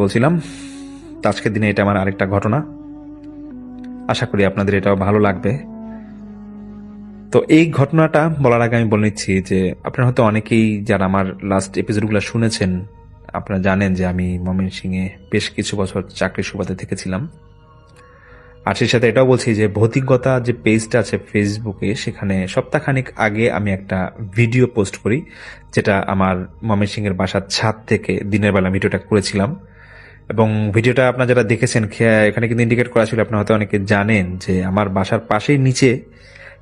বলছিলাম আজকের দিনে এটা আমার আরেকটা ঘটনা। আশা করি আপনাদের এটাও ভালো লাগবে। তো এই ঘটনাটা বলার আগে আমি বলে নিচ্ছি যে আপনারা হয়তো অনেকেই যারা আমার লাস্ট এপিসোডগুলো শুনেছেন আপনারা জানেন যে আমি ময়মনসিংহে বেশ কিছু বছর চাকরির সুবাদে থেকেছিলাম। আর সেই সাথে এটাও বলছি যে ভৌতিকতা যে পেজটা আছে ফেসবুকে, সেখানে সপ্তাহখানিক আগে আমি একটা ভিডিও পোস্ট করি, যেটা আমার ময়মনসিংহের বাসার ছাদ থেকে দিনের বেলা ভিডিওটা করেছিলাম। এবং ভিডিওটা আপনারা যারা দেখেছেন এখানে কিন্তু ইন্ডিকেট করা ছিল, আপনারা হয়তো অনেকে জানেন যে আমার বাসার পাশেই নিচে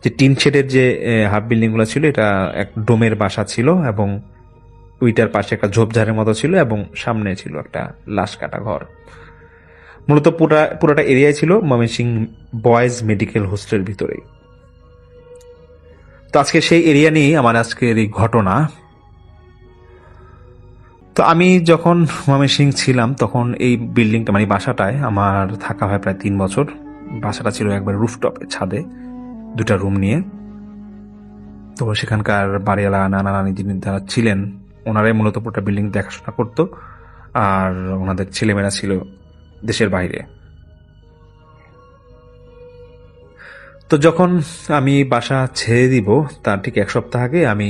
যে টিন শেডের যে হাফ বিল্ডিংগুলো ছিল, এটা এক ডোমের বাসা ছিল এবং ওইটার পাশে একটা ঝোপঝাড়ের মতো ছিল এবং সামনে ছিল একটা লাশ কাটা ঘর। মূলত পুরোটা এরিয়ায় ছিল ময়মনসিংহ বয়েজ মেডিকেল হোস্টেলের ভিতরেই। তো আজকে সেই এরিয়া নিয়েই আমার আজকের এই ঘটনা। তো আমি যখন ময়মনসিংহ ছিলাম তখন এই বিল্ডিংটা মানে বাসাটায় আমার থাকা হয় প্রায় 3 বছর। বাসাটা ছিল একবার রুফটপে, ছাদে, 2টা রুম নিয়ে। তো সেখানকার বাড়িওয়ালা নানা নানি যিনি যারা ছিলেন ওনারাই মূলত পুরোটা বিল্ডিং দেখাশোনা করতো, আর ওনাদের ছেলেমেয়েরা ছিল দেশের বাইরে। তো যখন আমি বাসা ছেড়ে দিব তার ঠিক 1 সপ্তাহ আগে আমি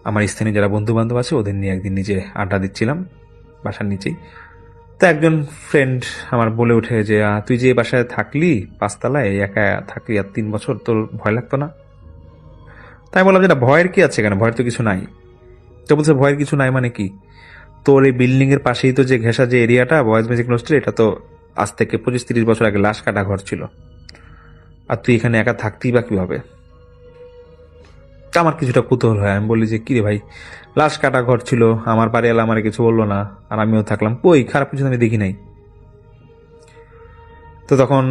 আমার স্থানীয় যারা বন্ধু বান্ধব আছে ওদের নিয়ে একদিন নিচে আড্ডা দিচ্ছিলাম বাসার নিচেই। তো একজন ফ্রেন্ড আমার বলে ওঠে যে তুই যে বাসায় থাকলি 5 তলায়, একা থাকলি আর 3 বছর, তোর ভয় লাগতো না? তাই বললাম যে না, ভয়ের কি আছে, কেন ভয়ের তো কিছু নাই। তো বলছে ভয়ের কিছু নাই মানে কি? তোর এই বিল্ডিং এর পাশেই তো যে ঘেঁষা যে এরিয়াটা বয়েজ মেডিকেল হোস্টেল, এটা তো আজ থেকে 25-30 বছর আগে লাশ কাটা ঘর ছিল, আর তুই এখানে একা থাকতেই বা কিভাবে? আমার কিছুটা কুতূহল হয়, আমি বলি যে কিরে ভাই, লাশ কাটা ঘর ছিল, আমার বাড়িওয়ালা আমার কিছু বললো না, আর আমিও থাকলাম, কই খারাপ কিছু আমি দেখি নাই। তো তখন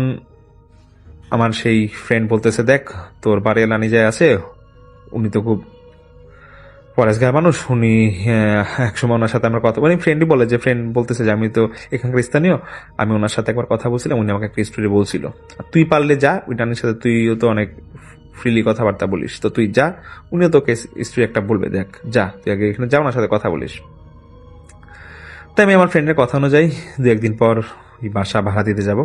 আমার সেই ফ্রেন্ড বলতেছে, দেখ তোর বাড়িওয়ালা নিজে আছে, উনি তো খুব পরেশগার মানুষ, উনি একসময় ওনার সাথে আমার কথা মানে ফ্রেন্ডই বলে যে ফ্রেন্ড বলতেছে যে আমি তো এখানকার স্থানীয়, আমি ওনার সাথে একবার কথা বলছিলাম, উনি আমাকে একটা স্টোরি বলছিল, আর তুই পারলে যা ওই নানির সাথে, তুইও তো অনেক ফ্রিলি কথাবার্তা বলিস, তো তুই যা, উনিও তোকে স্টোরি একটা বলবে, দেখ যা তুই আগে এখানে যা, ওনার সাথে কথা বলিস। তাই আমি আমার ফ্রেন্ডের কথা অনুযায়ী 2-1 দিন পর এই বাসা ভাড়া দিতে যাব,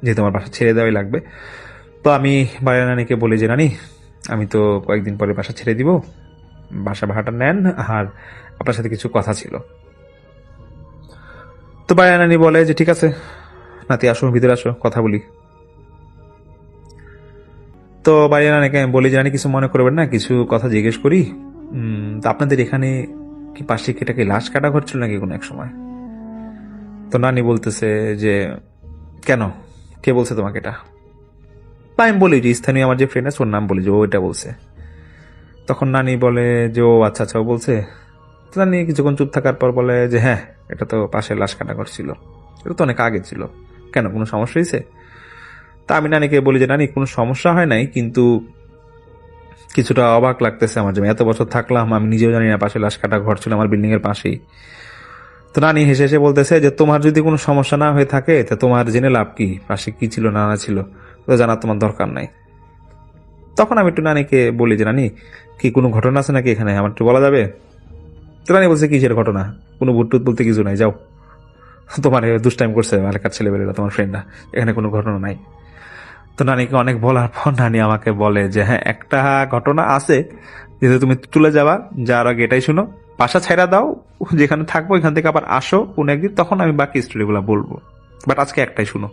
যেহেতু আমার বাসা ছেড়ে দেওয়াই লাগবে। তো আমি বাড়ির নানিকে বলি যে নানি, আমি তো কয়েকদিন পরে বাসা ছেড়ে দিব, বাসা ভাড়াটা নেন, আর আপনার সাথে কিছু কথা ছিল। তো বাড়ির নানি বলে যে ঠিক আছে নাতি, আসো ভিতরে আসো, কথা বলি। তো বাড়ির নানিকে আমি বলি যে নানি কিছু মনে করবেন না, কিছু কথা জিজ্ঞেস করি। তা আপনাদের এখানে কি পাশে কি এটাকে লাশ কাটা ঘর ছিল নাকি কোনো এক সময়? তো নানি বলতেছে যে কেন, কে বলছে তোমাকে এটা? তা আমি বলি যে স্থানীয় আমার যে ফ্রেন্ড আছে ওর নাম বলি, যে ও এটা বলছে। তখন নানি বলে যে ও আচ্ছা আচ্ছা, ও বলছে। তো নানি কিছুক্ষণ চুপ থাকার পর বলে যে হ্যাঁ, এটা তো পাশে লাশ কাটা ঘর ছিল, এটা তো অনেক আগে ছিল, কেন কোনো সমস্যা হয়েছে? তা আমি নানিকে বলি যে নানি, কোনো সমস্যা হয় নাই, কিন্তু কিছুটা অবাক লাগতেছে আমার, যে আমি এত বছর থাকলাম, আমি নিজেও জানি না পাশে লাশ কাটা ঘর ছিল আমার বিল্ডিং এর পাশেই। তো নানি হেসে হেসে বলতেছে যে তোমার যদি কোনো সমস্যা না হয়ে থাকে তা তোমার জেনে লাভ কি, পাশে কি ছিল না না ছিল তো জানার তোমার দরকার নাই। তখন আমি একটু নানিকে বলি যে নানি, কি কোনো ঘটনা আছে নাকি এখানে, আমার একটু বলা যাবে? তো নানি বলছে কিসের ঘটনা, কোনো ভুটটুত বলতে কিছু নাই, যাও, তোমার দুষ্টাইম করছে এলাকার ছেলেবেলেরা, তোমার ফ্রেন্ডরা, এখানে কোনো ঘটনা নাই। তো নানিকে অনেক বলার পর নানি আমাকে বলে যে হ্যাঁ, একটা ঘটনা আছে, যেহেতু তুমি চলে যাবা, যার আগে এটাই শুনো, বাসা ছাইড়া দাও, যেখানে থাকবো এখান থেকে আবার আসো কোন একদিন, তখন আমি বাকি স্টোরিগুলো বলবো, বাট আজকে একটাই শুনো,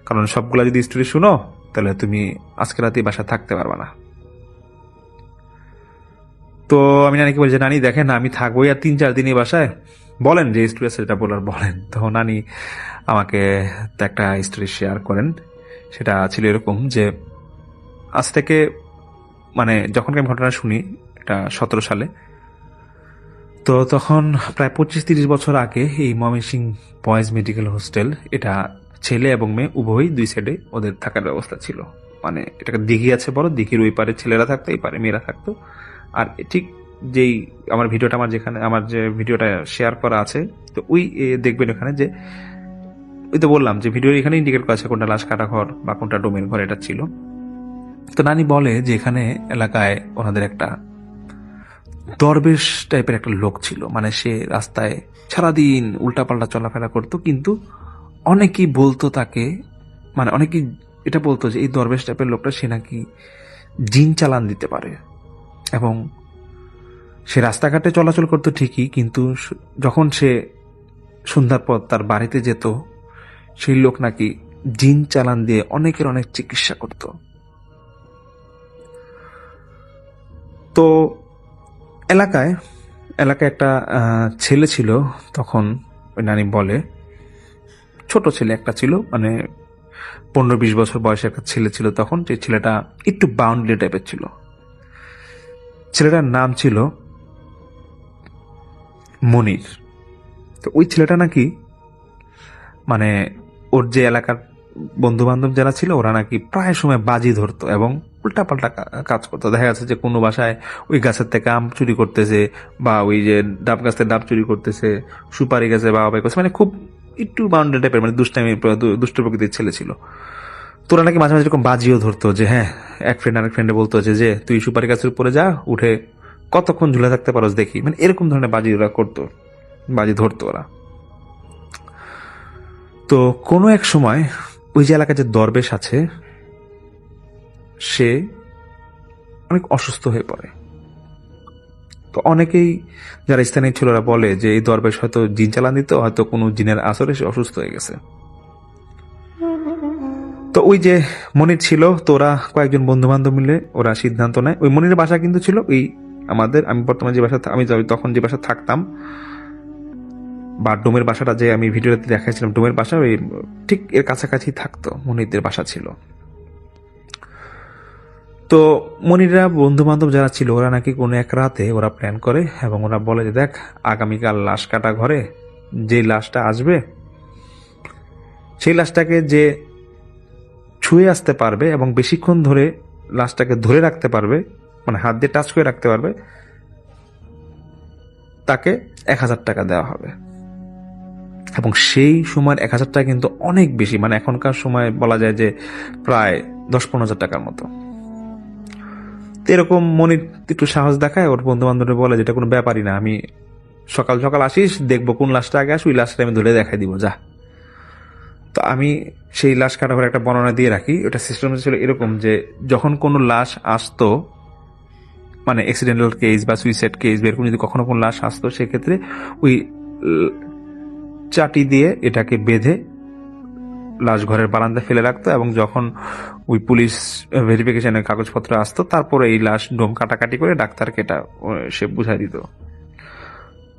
কারণ সবগুলা যদি স্টোরি শুনো তাহলে তুমি আজকে রাতে বাসা থাকতে পারবা না। তো আমি নানিকে বলছি, নানি দেখেন আমি থাকবোই আর 3-4 দিনই বাসায়, বলেন যে স্টোরি আছে যেটা বলার বলেন। তো নানি আমাকে একটা স্টোরি শেয়ার করেন। সেটা ছিল এরকম যে আজ থেকে মানে যখন আমি ঘটনা শুনি, এটা 17 সালে, তো তখন প্রায় 25-30 বছর আগে এই ময়মনসিংহ বয়েজ মেডিকেল হোস্টেল, এটা ছেলে এবং মেয়ে উভয়ই 2 সাইডে ওদের থাকার ব্যবস্থা ছিল। মানে এটাকে দিঘি আছে বড়, দিঘির ওই পারে ছেলেরা থাকতো, এই পারে মেয়েরা থাকতো। আর ঠিক যেই আমার ভিডিওটা, আমার যেখানে আমার যে ভিডিওটা শেয়ার করা আছে, তো ওই দেখবেন এখানে যে ওই তো বললাম যে ভিডিও এখানে ইন্ডিকেট করা আছে কোনটা লাশ কাটা ঘর বা কোনটা ডোমের ঘর এটা ছিল। তো নানি বলে যে এখানে এলাকায় ওনাদের একটা দরবেশ টাইপের একটা লোক ছিল, মানে সে রাস্তায় সারাদিন উল্টাপাল্টা চলাফেরা করতো, কিন্তু অনেকেই বলতো তাকে, মানে অনেকেই এটা বলতো যে এই দরবেশ টাইপের লোকটা সে নাকি জিন চালান দিতে পারে। এবং সে রাস্তাঘাটে চলাচল করতো ঠিকই, কিন্তু যখন সে সন্ধ্যার পর তার বাড়িতে যেত, সেই লোক নাকি জিন চালান দিয়ে অনেকের অনেক চিকিৎসা করত। তো এলাকায় এলাকায় একটা ছেলে ছিল তখন, ওই নানি বলে, ছোট ছেলে একটা ছিল, মানে 15-20 বছর বয়সের একটা ছেলে ছিল তখন। যে ছেলেটা একটু বাউন্ডারি টাইপের ছিল। ছেলেটার নাম ছিল মনির। তো ওই ছেলেটা নাকি, মানে ওর যে এলাকার বন্ধু বান্ধব যারা ছিল ওরা নাকি প্রায় সময় বাজি ধরতো এবং উল্টাপাল্টা কাজ করতো। দেখা যাচ্ছে যে কোনো বাসায় ওই গাছের থেকে আম চুরি করতেছে, বা ওই যে ডাব গাছ থেকে ডাব চুরি করতেছে, সুপারি গাছে বা করছে, মানে খুব একটু বাউন্ডারি টাইপের, মানে দুষ্ট প্রকৃতির ছেলে ছিল। তোরা নাকি মাঝে মাঝে এরকম বাজিও ধরতো, যে হ্যাঁ, এক ফ্রেন্ড আরেক ফ্রেন্ডে বলতো যে তুই সুপারি গাছের উপরে যা, উঠে কতক্ষণ ঝুলে থাকতে পারোস দেখি, মানে এরকম ধরনের বাজি ওরা করতো, বাজি ধরতো ওরা। তো কোনো এক সময় ওই যে এলাকায় যে দরবেশ আছে সে অনেক অসুস্থ হয়ে পড়ে। তো অনেকেই যারা স্থানীয় ছিল ওরা বলে যে এই দরবেশ হয়তো জিন চালান দিত, হয়তো কোনো জিনের আসরে সে অসুস্থ হয়ে গেছে। তো ওই যে মনির ছিল, তো ওরা কয়েকজন বন্ধু বান্ধব মিলে ওরা সিদ্ধান্ত নেয়। ওই মনিরের বাসা কিন্তু ছিল ওই আমি বর্তমানে যে বাসা, আমি তখন যে বাসা থাকতাম, বা ডোমের বাসাটা যে আমি ভিডিওতে দেখাইছিলাম, ডোমের বাসা ওই ঠিক এর কাছাকাছি থাকতো মনিরদের বাসা ছিল। তো মনিররা বন্ধু বান্ধব যারা ছিল ওরা নাকি কোনো এক রাতে ওরা প্ল্যান করে এবং ওরা বলে যে দেখ, আগামীকাল লাশ কাটা ঘরে যে লাশটা আসবে, সেই লাশটাকে যে ছুঁয়ে আসতে পারবে এবং বেশিক্ষণ ধরে লাশটাকে ধরে রাখতে পারবে, মানে হাত দিয়ে টাচ করে রাখতে পারবে, তাকে 1000 টাকা দেওয়া হবে। এবং সেই সময়ের 1000 টাকা কিন্তু অনেক বেশি, মানে এখনকার সময় বলা যায় যে প্রায় 10-15 হাজার টাকার মতো। এরকম মনির একটু সাহস দেখায়, ওর বন্ধু বান্ধবরা বলে যেটা কোনো ব্যাপারই না, আমি সকাল সকাল আসিস, দেখবো কোন লাশটা আগে আসে, ওই লাশটা আমি ধরে দেখাই দিব, যা। তো আমি সেই লাশ কাটা করে একটা বর্ণনা দিয়ে রাখি। ওটা সিস্টেম ছিল এরকম যে যখন কোনো লাশ আসতো, মানে অ্যাক্সিডেন্টাল কেস বা সুইসাইড কেস বা এরকম যদি কখনো কোনো লাশ আসতো, সেক্ষেত্রে ওই চাটি দিয়ে এটাকে বেঁধে লাশ ঘরের বারান্দায় ফেলে রাখতো, এবং যখন ওই পুলিশ ভেরিফিকেশনের কাগজপত্র আসতো তারপরে এই লাশ ডোম কাটাকাটি করে ডাক্তারকে এটা সে বুঝাই দিত।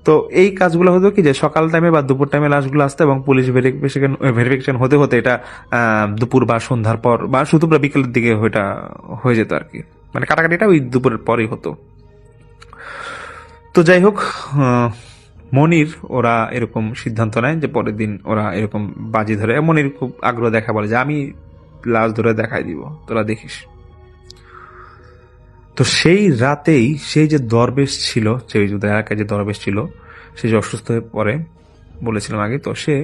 তো এই কাজগুলো হতো কি যে সকাল টাইমে বা দুপুর টাইমে লাশগুলো আসতো, এবং পুলিশ ভেরিফিকেশন হতে হতে এটা দুপুর বা সন্ধ্যার পর বা শুধু বিকেলের দিকে ওইটা হয়ে যেত আর কি, মানে কাটাকাটিটা ওই দুপুরের পরেই হতো। তো যাই হোক, মনির ওরা এরকম সিদ্ধান্ত নেয় যে পরের দিন ওরা এরকম বাজি ধরে, মনির খুব আগ্রহ দেখা, বলে যে আমি লাশ ধরে দেখাই দিব, তোরা দেখিস। তো সেই রাতেই সেই যে দরবেশ ছিল, সেই এলাকায় যে দরবেশ ছিল, সে যে অসুস্থ হয়ে পড়ে বলেছিলাম আগে, তো সে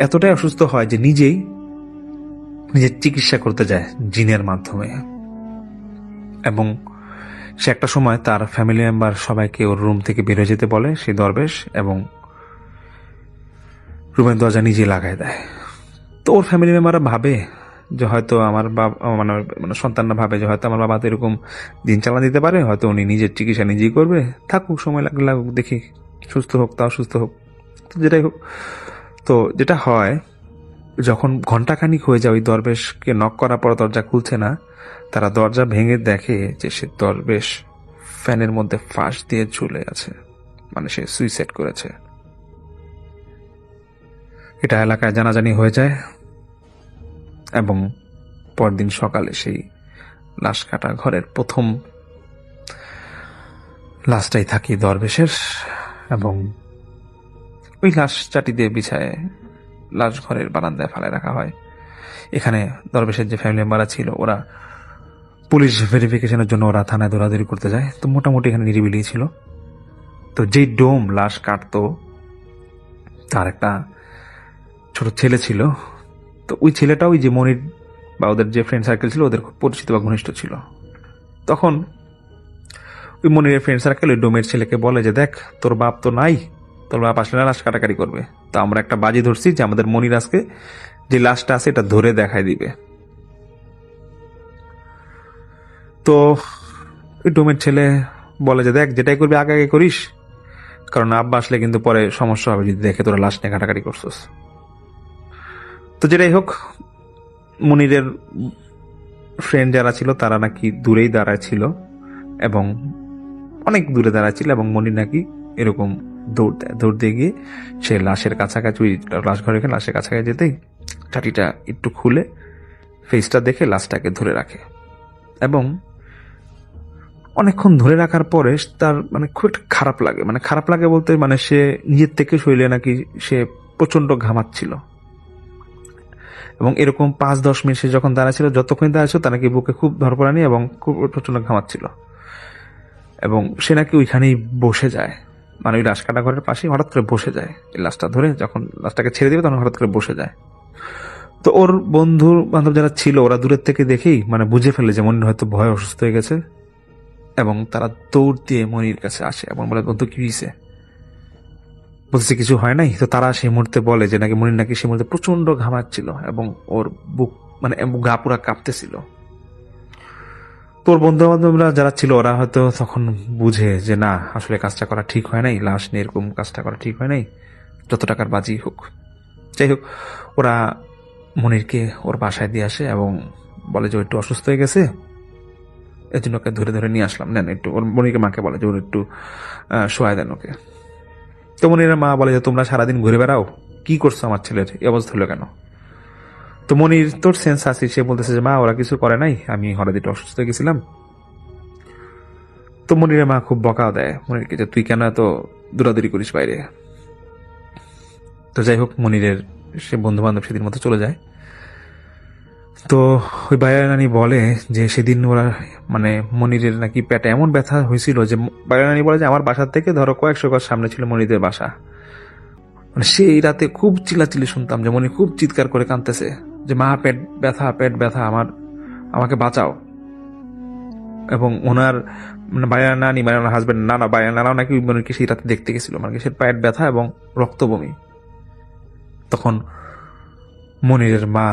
এতটাই অসুস্থ হয় যে নিজের চিকিৎসা করতে যায় জিনের মাধ্যমে। এবং সে একটা সময় তার ফ্যামিলি মেম্বার সবাইকে ওর রুম থেকে বের হয়ে যেতে বলে সেই দরবেশ, এবং রুমের দরজা নিজে লাগাই দেয়। তো ওর ফ্যামিলি মেম্বাররা ভাবে যে হয়তো আমার বাবা, মানে সন্তানরা ভাবে যে হয়তো আমার বাবা তো এরকম দিন চালান দিতে পারে, হয়তো উনি নিজের চিকিৎসা নিজেই করবে, থাকুক, সময় লাগলে লাগুক, দেখি সুস্থ হোক, তাও সুস্থ হোক। তো যেটাই হোক, তো যেটা হয়, যখন ঘন্টাখানিক হয়ে যায় ওই দরবেশকে নক করার পর দরজা খুলছে না, তারা দরজা ভেঙে দেখে যে সে দরবেশ ফ্যানের মধ্যে ফাঁস দিয়ে ঝুলে আছে, মানে সে সুইসাইড করেছে। এটা এলাকায় জানাজানি হয়ে যায়, এবং পরদিন সকালে সেই লাশ কাটা ঘরের প্রথম লাশটাই থাকি দরবেশের, এবং ওই লাশ চাটি দিয়ে বিছায় লাশ ঘরের বারান্দায় ফেলে রাখা হয়। এখানে দরবেশের যে ফ্যামিলি মেম্বাররা ছিল ওরা পুলিশ ভেরিফিকেশনের জন্য ওরা থানায় দৌড়াদৌড়ি করতে যায়। তো মোটামুটি এখানে নিরিবিলি ছিল। তো যেই ডোম লাশ কাটতো তার একটা ছোট ছেলে ছিল। তো ওই ছেলেটা ওই যে মনির বা ওদের যে ফ্রেন্ড সার্কেল ছিল ওদের খুব পরিচিত বা ঘনিষ্ঠ ছিল। তখন ওই মনিরের ফ্রেন্ড সার্কেল ওই ডোমের ছেলেকে বলে যে দেখ তোর বাপ তো নাই, তোর বাপ আসলে লাশ কাটাকাটি করবে, তো আমরা একটা বাজি ধরছি যে আমাদের মনির আজকে যে লাশটা আছে এটা ধরে দেখাই দিবে। তো ওই ডোমের ছেলে বলে যে দেখ যেটাই করবি আগে আগে করিস, কারণ আব্বা আসলে কিন্তু পরে সমস্যা হবে যদি দেখে তোরা লাশ নিয়ে ঘাটাঘাটি করছিস। তো যেটাই হোক, মনিরের ফ্রেন্ড যারা ছিল তারা নাকি দূরেই দাঁড়ায় ছিল এবং অনেক দূরে দাঁড়ায় ছিল, এবং মনির নাকি এরকম দৌড় দিয়ে গিয়ে সে লাশের কাছাকাছি, ওই লাশ ঘরে রেখে লাশের কাছাকাছি যেতেই ছাটিটা একটু খুলে ফেসটা দেখে লাশটাকে ধরে রাখে। এবং অনেকক্ষণ ধরে রাখার পরে তার মানে খুব একটা খারাপ লাগে, মানে খারাপ লাগে বলতে মানে সে নিজের থেকে শরীরে নাকি সে প্রচন্ড ঘামাচ্ছিল, এবং এরকম 5-10 মিনিট সে যখন দাঁড়াচ্ছিল, যতক্ষণ দাঁড়াচ্ছিল তার নাকি বুকে খুব ধরপড়ানি এবং খুব প্রচন্ড ঘামাচ্ছিল, এবং সে নাকি ওইখানেই বসে যায়, মানে ওই লাশ কাটা ঘরের পাশেই হঠাৎ করে বসে যায়। এই লাশটা ধরে যখন লাশটাকে ছেড়ে দেবে তখন হঠাৎ করে বসে যায়। তো ওর বন্ধু বান্ধব যারা ছিল ওরা দূরের থেকে দেখেই মানে বুঝে ফেলে যে মনির হয়তো ভয় অসুস্থ হয়ে গেছে, এবং তারা দৌড় দিয়ে মনির কাছে আসে এবং বলে বন্ধু কি হয়েছে, বলছে কিছু হয় নাই। তো তারা সেই মুহূর্তে বলে যে নাকি মনির নাকি সেই মুহূর্তে প্রচন্ড ঘামাচ্ছিল এবং ওর বুক মানে গা পুরা কাঁপতেছিল। তোর বন্ধু বান্ধবরা যারা ছিল ওরা হয়তো তখন বুঝে যে না আসলে কাজটা করা ঠিক হয় নাই, লাশ নিয়ে এরকম কাজটা করা ঠিক হয় নাই, যত টাকার বাজি হোক। যাই হোক, ওরা মনিরকে ওর বাসায় দিয়ে আসে এবং বলে যে ও একটু অসুস্থ হয়ে গেছে, এর জন্য ওকে ধরে ধরে নিয়ে আসলাম, নেন একটু। ওর মনিরকে মাকে বলে যে ওর একটু শোয়ায় দেন ওকে। তো মনিরের মা বলে যে তোমরা সারাদিন ঘুরে বেড়াও, কি করছো আমার ছেলের এই অবস্থা হলো কেন? তো মনির তোর সেন্স আছে, সে বলতেছে যে মা ওরা কিছু করে নাই, আমি হঠাৎ একটু অসুস্থ হয়ে গেছিলাম। তো মনিরের মা খুব বকা দেয় মনিরকে যে তুই কেন এত দৌড়াদৌড়ি করিস বাইরে। তো যাই হোক, মনিরের সে বন্ধু বান্ধব সেদিন মতো চলে যায়। তো ওই বাইরা নানি বলে যে সেদিন ওরা মানে মনিরের নাকি পেটে এমন ব্যথা হয়েছিল যে বাইরা নানি বলে যে আমার বাসার থেকে ধরো কয়েকশো গজ সামনে ছিল মনিরের বাসা, মানে সেই রাতে খুব চিল্লাচিল্লি শুনতাম যে মনির খুব চিৎকার করে কাঁদতেছে যে মা পেট ব্যথা, পেট ব্যথা, আমাকে বাঁচাও। এবং ওনার মানে বাইরা নানি মানে ওনার হাজবেন্ড নানা বাইরা নানাও নাকি মনিরকে সেই রাতে দেখতে গেছিল, মানে সে পেট ব্যথা এবং রক্ত বমি। তখন মনিরের মা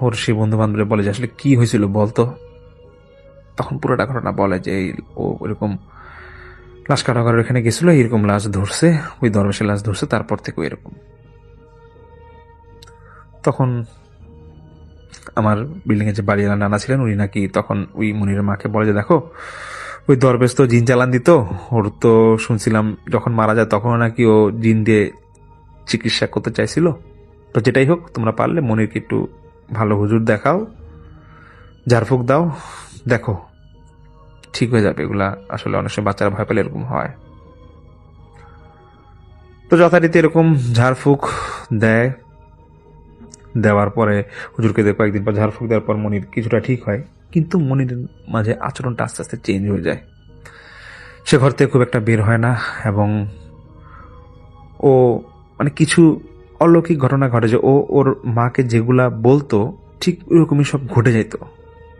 ওর সেই বন্ধু বান্ধব বলে যে আসলে কি হয়েছিল বলতো। তখন পুরোটা ঘটনা বলে যে ও এরকম লাশ কাটাঘরের এখানে গেছিল, এরকম লাশ ধরছে, ওই দরবেশের লাশ ধরছে, তারপর থেকে এরকম। তখন আমার বিল্ডিং এ যে বাড়িওয়ালা নানা ছিলেন উনি নাকি তখন ওই মনিরের মাকে বলে যে দেখো ওই দরবেশ তো জিন চালান দিত, ওর তো শুনছিলাম যখন মারা যায় তখন নাকি ও জিন দিয়ে চিকিৎসা করতে চাইছিল। তো যেটাই হোক, তোমরা পারলে মনিরকে একটু ভালো হুজুর দেখাও, ঝাড়ফুঁক দাও, দেখো ঠিক হয়ে যাবে। এগুলা আসলে অনেক সময় বাচ্চারা ভয় পেলে এরকম হয়। তো যথারীতি এরকম ঝাড়ফুঁক দেয়, দেওয়ার পরে হুজুরকে দিয়ে কয়েকদিন পর ঝাড়ফুঁক দেওয়ার পর মনির কিছুটা ঠিক হয়, কিন্তু মনিরের মাঝে আচরণটা আস্তে আস্তে চেঞ্জ হয়ে যায়। সে ঘর থেকে খুব একটা বের হয় না, এবং ও মানে কিছু অলৌকিক ঘটনা ঘটে যে ও ওর মাকে যেগুলা বলতো ঠিক ওরকমই সব ঘটে যেত।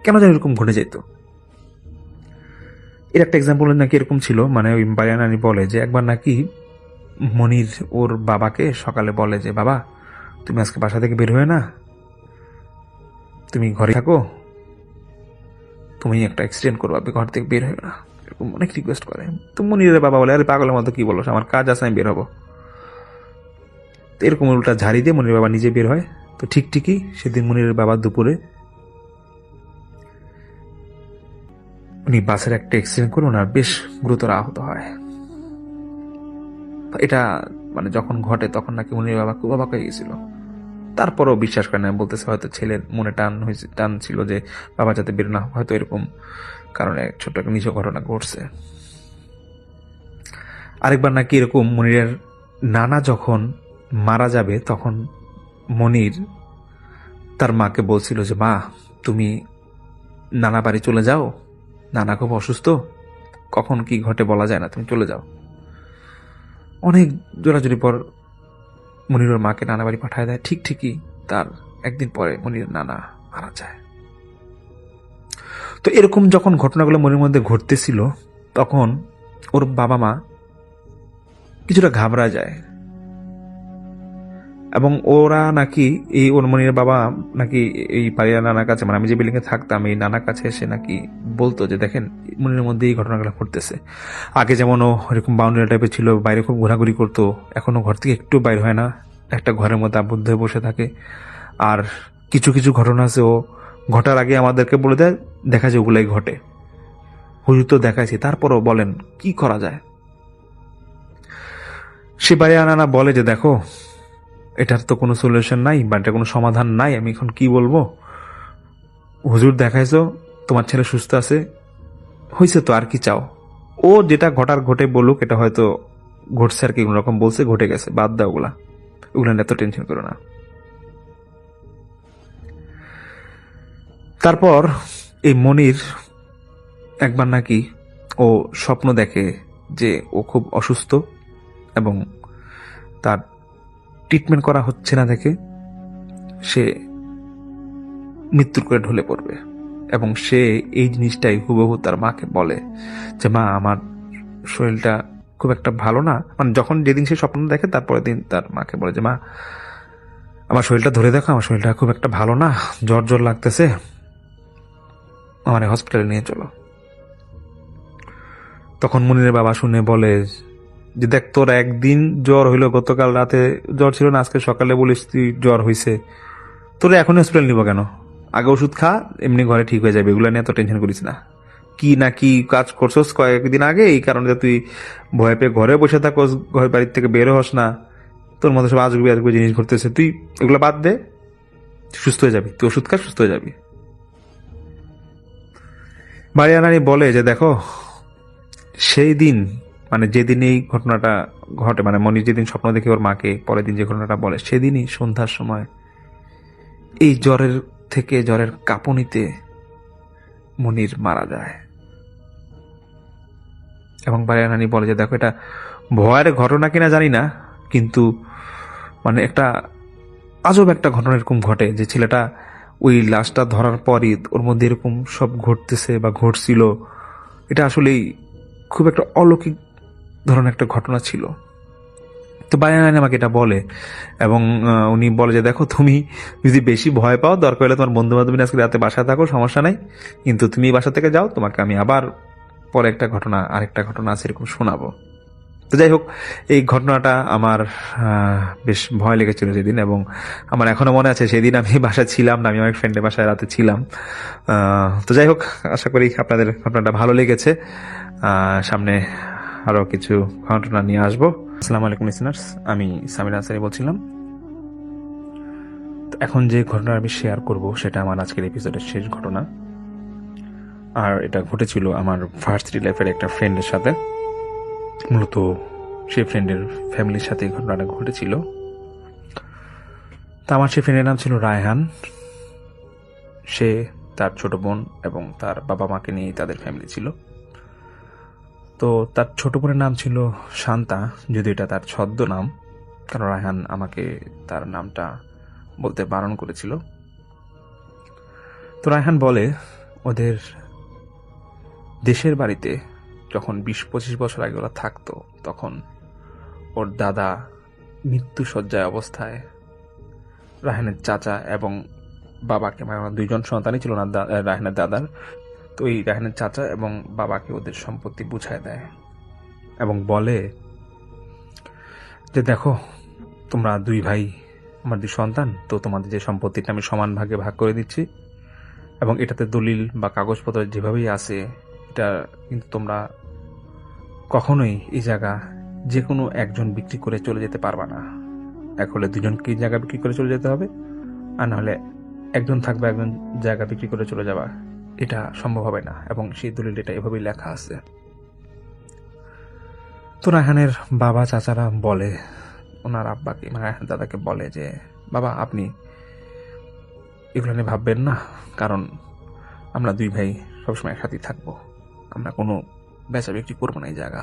কেন যেন এরকম ঘটে যেত। এর একটা এক্সাম্পল নাকি এরকম ছিল, মানে ওই বাড়িয়া নানি বলে যে একবার নাকি মনির ওর বাবাকে সকালে বলে যে বাবা তুমি আজকে বাসা থেকে বের হয়ে না, তুমি ঘরে থাকো, তুমি একটা অ্যাক্সিডেন্ট করবো, ঘর থেকে বের হয়ে না, এরকম অনেক রিকোয়েস্ট করে। তো মনিরের বাবা বলে আরে পাগলের মতো কি বলো, আমার কাজ আছে আমি বের হবো। তো এরকম উল্টা ঝাড়ি দিয়ে মনিরের বাবা নিজে বের হয়। তো ঠিকই সেদিন মনিরের বাবা দুপুরে উনি বাসের একটা অ্যাক্সিডেন্ট করে ওনার বেশ গুরুতর আহত হয়। এটা মানে যখন ঘটে তখন নাকি মনিরের বাবা খুব অবাক হয়ে গেছিল। তারপরও বিশ্বাস করে না, বলতেছে হয়তো ছেলের মনে টান ছিল যে বাবা যাতে বের না, হয়তো এরকম কারণে ছোট্ট একটা নিজ ঘটনা ঘটছে। আরেকবার নাকি এরকম মনিরের নানা যখন মারা যাবে তখন মনির তার মাকে বলছিল যে মা তুমি নানা বাড়ি চলে যাও, নানা খুব অসুস্থ, কখন কি ঘটে বলা যায় না, তুমি চলে যাও। অনেক জোরাজুরি পর মনির ওর মাকে নানা বাড়ি পাঠায় দেয়। ঠিকই তার একদিন পরে মনির নানা মারা যায়। তো এরকম যখন ঘটনাগুলো মনের মধ্যে ঘটতেছিল তখন ওর বাবা মা কিছুটা ঘাবড়া যায়, এবং ওরা নাকি এই ওর মনির বাবা নাকি এই পারিয়া নানার কাছে, মানে আমি যে বিল্ডিং এ থাকতাম এই নানার কাছে এসে নাকি বলতো যে দেখেন মনির মধ্যে এই ঘটনাগুলো ঘটতেছে। আগে যেমন ও এরকম বাউন্ডারি টাইপের ছিল, বাইরে খুব ঘোরাঘুরি করতো, এখনো ঘর থেকে একটু বাইরে হয় না, একটা ঘরের মধ্যে আবদ্ধ হয়ে বসে থাকে। আর কিছু কিছু ঘটনা আছে ও ঘটার আগে আমাদেরকে বলে দেয়, দেখা যায় ওগুলাই ঘটে। হুজুর তো দেখাইছি, তারপরও বলেন কি করা যায়। সে পারিয়া নানা বলে যে দেখো এটার তো কোনো সলিউশন নাই বা এটা কোনো সমাধান নাই, আমি এখন কি বলবো। হুজুর দেখাইছো, তোমার ছেলে সুস্থ আছে, হয়েছে তো, আর কি চাও। ও যেটা ঘটার ঘটে বলুক, এটা হয়তো ঘটছে আর কি, কোন রকম বলছে, ঘটে গেছে, বাদ দাও ওগুলা, ওগুলা নিয়ে এত টেনশন করো না। তারপর এই মনির একবার নাকি ও স্বপ্ন দেখে যে ও খুব অসুস্থ এবং তার ট্রিটমেন্ট করা হচ্ছে না দেখে সে মৃত্যুর করে ঢলে পড়বে, এবং সে এই জিনিসটাই হুবহু তার মাকে বলে যে মা আমার শরীরটা খুব একটা ভালো না, মানে যখন যেদিন সে স্বপ্ন দেখে তারপরের দিন তার মাকে বলে যে মা আমার শরীরটা ধরে দেখো, আমার শরীরটা খুব একটা ভালো না, জ্বর জ্বর লাগতেছে, আমার হসপিটালে নিয়ে চলো। তখন মনিরের বাবা শুনে বলে যে দেখ তোর একদিন জ্বর হইলো, গতকাল রাতে জ্বর ছিল না, আজকে সকালে বলিস তুই জ্বর হইছে, তোর এখন হসপিটাল নিব কেন, আগে ওষুধ খা, এমনি ঘরে ঠিক হয়ে যাবে, এগুলো নিয়ে তো টেনশন করিস না। কি না কি কাজ করছস কয়েকদিন আগে, এই কারণে তুই ভয় পেয়ে ঘরে বসে থাকোস, ঘর বাড়ির থেকে বের হস না, তোর মধ্যে সব আজগুবি আজগুবি জিনিস ঘটতেছে, তুই এগুলো বাদ দে, সুস্থ হয়ে যাবি, তুই ওষুধ খা, সুস্থ হয়ে যাবি। মারিয়া বলে যে দেখো সেই দিন, মানে যেদিন এই ঘটনাটা ঘটে, মানে মনি যেদিন স্বপ্ন দেখে ওর মাকে পরের দিন যে ঘটনাটা বলে, সেদিনই সন্ধ্যার সময় এই জ্বরের থেকে, জ্বরের কাঁপুনিতে মনির মারা যায়। এবং মারিয়া বলে যে দেখো এটা ভয়ের ঘটনা কিনা জানি না, কিন্তু মানে একটা আজব একটা ঘটনা এরকম ঘটে যে ছেলেটা ওই লাশটা ধরার পরই ওর মধ্যে এরকম সব ঘটতেছে বা ঘটছিল, এটা আসলেই খুব একটা অলৌকিক ধরনের একটা ঘটনা ছিল। তো বায়ানানি আমাকে এটা বলে, এবং উনি বলে যে দেখো তুমি যদি বেশি ভয় পাও, দরকার হলে তোমার বন্ধু বান্ধব আজকে রাতে বাসায় থাকো, সমস্যা নাই, কিন্তু তুমি বাসা থেকে যাও, তোমাকে আমি আবার পরে একটা ঘটনা, আরেকটা ঘটনা আছে এরকম শোনাবো। তো যাই হোক, এই ঘটনাটা আমার বেশ ভয় লেগেছিল সেদিন, এবং আমার এখনো মনে আছে সেদিন আমি বাসায় ছিলাম না, আমি আমার ফ্রেন্ডের বাসায় রাতে ছিলাম। তো যাই হোক, আশা করি আপনাদের ঘটনাটা ভালো লেগেছে। সামনে আরো কিছু ঘটনা নিয়ে আসবো। আসসালামু আলাইকুম লিসেনার্স, আমি সামির আনসারি বলছিলাম। তো এখন যে ঘটনা আমি শেয়ার করব সেটা আমার আজকের এপিসোডের শেষ ঘটনা, আর এটা ঘটেছিল আমার ভার্সিটি লাইফের একটা ফ্রেন্ডের সাথে। মূলত সেই ফ্রেন্ডের ফ্যামিলির সাথে এই ঘটনাটা ঘটেছিল। তা আমার সেই ফ্রেন্ডের নাম ছিল রায়হান। সে, তার ছোট বোন এবং তার বাবা মাকে নিয়ে তাদের ফ্যামিলি ছিল। তো তার ছোট বোনের নাম ছিল শান্তা, যদি এটা তার ছদ্ম নাম, কারণ রায়হান আমাকে তার নামটা বলতে বারণ করেছিল। তো রায়হান বলে ওদের দেশের বাড়িতে যখন 20-25 বছর আগে ওরা থাকতো, তখন ওর দাদা মৃত্যু শয্যায় অবস্থায় রায়হানের চাচা এবং বাবাকে, মানে দুইজন সন্তানই ছিল না রায়হানের দাদার, তো এই রায়হানের চাচা এবং বাবাকে ওদের সম্পত্তি বুঝায় দেয় এবং বলে যে দেখো তোমরা দুই ভাই আমার দুই সন্তান, তো তোমাদের যে সম্পত্তিটা আমি সমান ভাগে ভাগ করে দিচ্ছি, এবং এটাতে দলিল বা কাগজপত্র যেভাবেই আছে, এটা কিন্তু তোমরা কখনোই এই জায়গা যে কোনো একজন বিক্রি করে চলে যেতে পারবা না। এক হলে দুজনকে জায়গা বিক্রি করে চলে যেতে হবে, আর নাহলে একজন থাকবে, একজন জায়গা বিক্রি করে চলে যাবা, এটা সম্ভব হবে না, এবং সেই দলিল এটা এভাবেই লেখা আছে। তো রায়হানের বাবা চাচারা বলে ওনার আব্বাকে, মানে রায়হান দাদাকে বলে যে বাবা আপনি এগুলো নিয়ে ভাববেন না, কারণ আমরা দুই ভাই সবসময় একসাথেই থাকবো, আমরা কোনো বেচা বিক্রি করবো না এই জায়গা।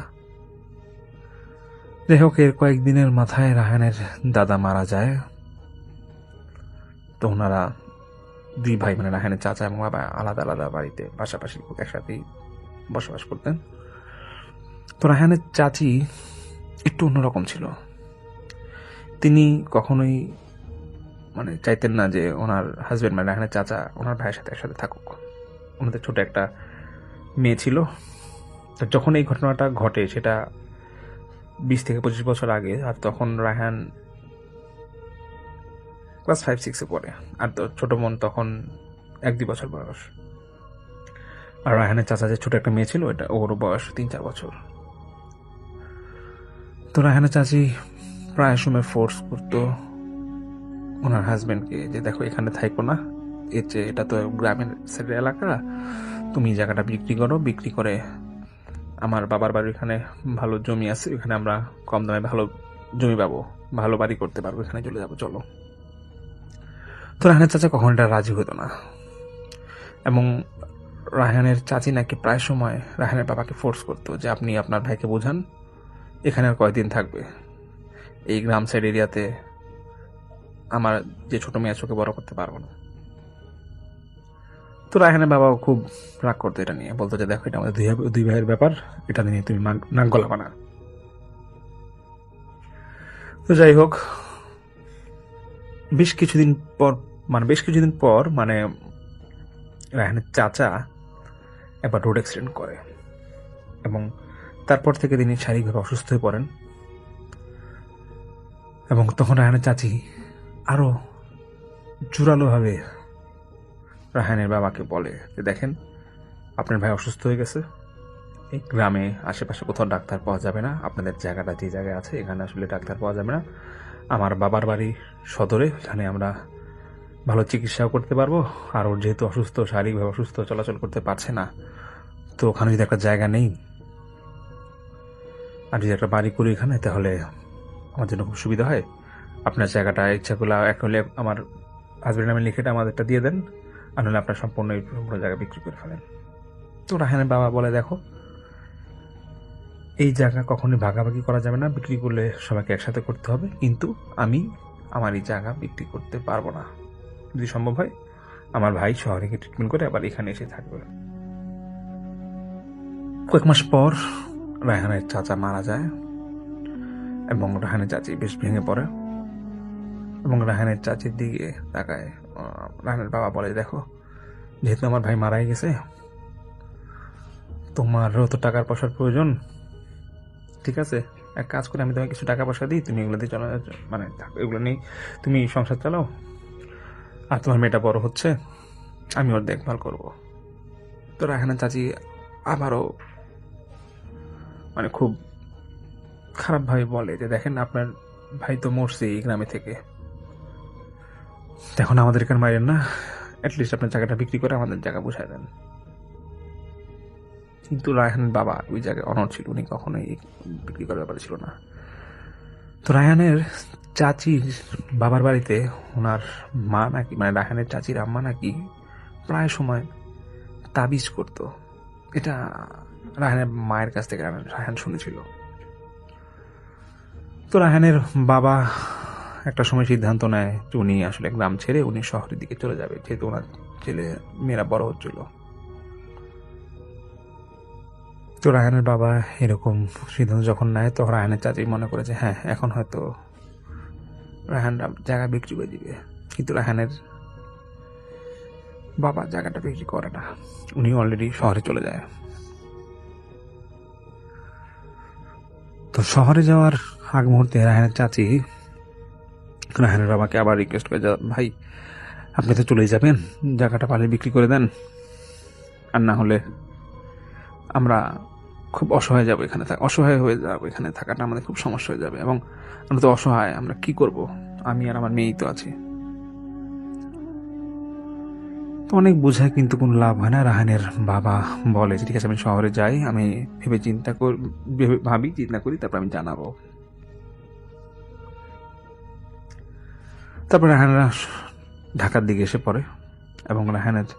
যাই হোক, এর কয়েকদিনের মাথায় রায়হানের দাদা মারা যায়। তো ওনারা দুই ভাই, মানে রায়হানের চাচা এবং বাবা আলাদা আলাদা বাড়িতে পাশাপাশি একসাথেই বসবাস করতেন। তো রায়হানের চাচি একটু অন্যরকম ছিল। তিনি কখনোই মানে চাইতেন না যে ওনার হাজব্যান্ড মানে রায়হানের চাচা ওনার ভাইয়ের সাথে একসাথে থাকুক। ওনাদের ছোট একটা মেয়ে ছিল। তো যখন এই ঘটনাটা ঘটে সেটা 20 থেকে 25 বছর আগে, আর তখন রায়হান ক্লাস 5-6-এ পড়ে, আর তো ছোট বোন তখন 1-2 বছর বয়স। আর রায়হানের চাচা যে ছোট একটা মেয়ে ছিল এটা ওর বয়স 3-4 বছর। তো রায়হানের চাচি প্রায় সময় ফোর্স করতো ওনার হাজব্যান্ডকে যে দেখো এখানে থাইকো না, এর চেয়ে এটা তো গ্রামের সাইডের এলাকা, তুমি জায়গাটা বিক্রি করো, বিক্রি করে আমার বাবার বাড়ির এখানে ভালো জমি আছে, এখানে আমরা কম দামে ভালো জমি পাবো, ভালো বাড়ি করতে পারবো, এখানে চলে যাবো, চলো। তো রায়হানের চাচা কখন এটা রাজি হতো না, এবং রায়হানের চাচি নাকি প্রায় সময় রায়হানের বাবাকে ফোর্স করতো যে আপনি আপনার ভাইকে বোঝান এখানে আর কয়দিন থাকবে, এই গ্রাম সাইড এরিয়াতে আমার যে ছোট মেয়ে চোখে বড় করতে পারবো না। তো রায়হানের বাবাও খুব রাগ করতো এটা নিয়ে, বলতো যে দেখো এটা আমাদের দুই ভাইয়ের ব্যাপার, এটা নিয়ে তুমি নাক গলাবা না। তো যাই হোক, বেশ কিছুদিন পর রায়হানের চাচা একবার রোড অ্যাক্সিডেন্ট করে, এবং তারপর থেকে তিনি শারীরিকভাবে অসুস্থ হয়ে পড়েন। এবং তখন রায়হানের চাচি আরো জোরালোভাবে রায়হানের বাবাকে বলে যে দেখেন আপনার ভাই অসুস্থ হয়ে গেছে, এই গ্রামে আশেপাশে কোথাও ডাক্তার পাওয়া যাবে না, আপনাদের জায়গাটা যে জায়গায় আছে এখানে আসলে ডাক্তার পাওয়া যাবে না, আমার বাবার বাড়ি সদরে, এখানে আমরা ভালো চিকিৎসাও করতে পারবো, আর ওর যেহেতু অসুস্থ, শারীরিকভাবে অসুস্থ, চলাচল করতে পারছে না, তো ওখানে যদি একটা জায়গা নেই আর যদি একটা বাড়ি করি এখানে, তাহলে আমার জন্য খুব সুবিধা হয়, আপনার জায়গাটা ইচ্ছা করলে এক হলে আমার হাজব্যান্ড নামে লিখে আমাদেরটা দিয়ে দেন, আর নাহলে আপনার সম্পূর্ণ জায়গা বিক্রি করে ফেলেন। তো রায়হানের বাবা বলে দেখো এই জায়গা কখনোই ভাগাভাগি করা যাবে না, বিক্রি করলে সবাইকে একসাথে করতে হবে, কিন্তু আমি আমার এই জায়গা বিক্রি করতে পারবো না, যদি সম্ভব হয় আমার ভাই শহরে গিয়ে ট্রিটমেন্ট করে আবার এখানে এসে থাকবে। কয়েক মাস পর রায়হানের চাচা মারা যায়, এবং রায়হানের চাচি বেশ ভেঙে পড়ে, এবং রায়হানের চাচির দিকে তাকায়। রায়হানের বাবা বলে দেখো যেহেতু আমার ভাই মারাই গেছে, তোমারও তো টাকার পয়সার প্রয়োজন, ঠিক আছে এক কাজ করে আমি তোমাকে কিছু টাকা পয়সা দিই, তুমি এগুলো দিয়ে এগুলো নেই, তুমি সংসার চালাও, আর তোমার মেয়েটা বড় হচ্ছে, আমি ওর দেখভাল করব। তো রায়হানের চাচি আবারও খুব খারাপভাবে বলে যে দেখেন আপনার ভাই তো মরছে এই গ্রামে থেকে, এখন আমাদের এখানে মারেন না, অ্যাটলিস্ট আপনার জায়গাটা বিক্রি করে আমাদের জায়গা বুঝাই দেন। কিন্তু রায়হানের বাবা ওই জায়গায় অনড় ছিল, উনি কখনোই বিক্রি করার ব্যাপারে ছিল না। তো রায়হানের চাচির বাবার বাড়িতে ওনার মা নাকি রায়হানের চাচির আম্মা নাকি প্রায় সময় তাবিজ করতো, এটা রায়হানের মায়ের কাছ থেকে রায়হান শুনেছিল। তো রায়হানের বাবা একটা সময় সিদ্ধান্ত নেয় যে উনি আসলে গ্রাম ছেড়ে উনি শহরের দিকে চলে যাবে, যেহেতু ওনার ছেলে মেয়েরা বড় হচ্ছিল। তো রায়হানের বাবা এরকম সিদ্ধান্ত যখন নেয়, তখন রায়হানের চাচি মনে করে যে হ্যাঁ এখন হয়তো রায়হান জায়গা বিক্রি করে দিবে, কিন্তু রায়হানের বাবা জায়গাটা বিক্রি করে না, উনি অলরেডি শহরে চলে যায়। তো শহরে যাওয়ার আগ মুহূর্তে রায়হানের চাচি রায়হানের বাবাকে আবার রিকোয়েস্ট করে, ভাই আপনি তো চলেই যাবেন, জায়গাটা পারলে বিক্রি করে দেন, আর না হলে আমরা খুব অসহায় হয়ে যাবো এখানে থাকাটা আমাদের খুব সমস্যা হয়ে যাবে, এবং আমরা তো অসহায়, আমরা কি করব, আমি আর আমার মেয়েই তো আছি। তো অনেক বোঝায় কিন্তু কোনো লাভ হয় না। রায়হানের বাবা বলে ঠিক আছে আমি শহরে যাই, আমি চিন্তা করি তারপর আমি জানাবো। তারপর রায়হানরা ঢাকার দিকে এসে পড়ে, এবং রায়হানের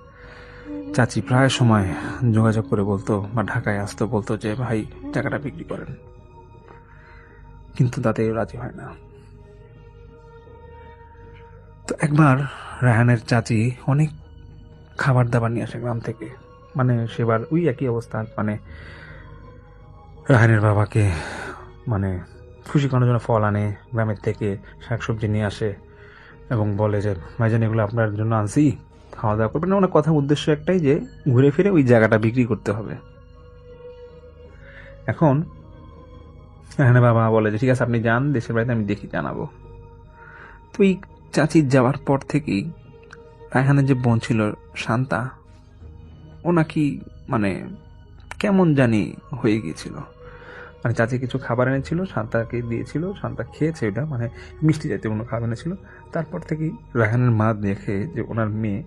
চাচি প্রায় সময় যোগাযোগ করে বলতো বা ঢাকায় আসতো, বলতো যে ভাই টাকাটা বিক্রি করেন, কিন্তু তাতে রাজি হয় না। তো একবার রায়হানের চাচি অনেক খাবার দাবার নিয়ে আসে গ্রাম থেকে, সেবার ওই একই অবস্থা, রাহানের বাবাকে মানে খুশি করানোর জন্য ফল আনে, গ্রামের থেকে শাকসবজি নিয়ে আসে এবং বলে যে ভাইজান এগুলো আপনার জন্য আনছি, খাওয়া দাওয়া করবেন। ওনার কথা উদ্দেশ্য একটাই যে ঘুরে ফিরে ওই জায়গাটা বিক্রি করতে হবে। এখন রাহানের বাবা বলে যে ঠিক আছে আপনি যান, দেশের বাড়িতে আমি দেখি জানাবো। তো এই চাচির যাওয়ার পর থেকেই রায়হানের যে বোন ছিল শান্তা, ও নাকি মানে কেমন জানি হয়ে গিয়েছিল। মানে চাচি কিছু খাবার এনেছিল, শান্তাকে দিয়েছিল, শান্তা খেয়েছে, ওটা মানে মিষ্টি জাতীয় কোনো খাবার এনেছিল। তারপর থেকেই রায়হানের মা দেখে যে ওনার মেয়ে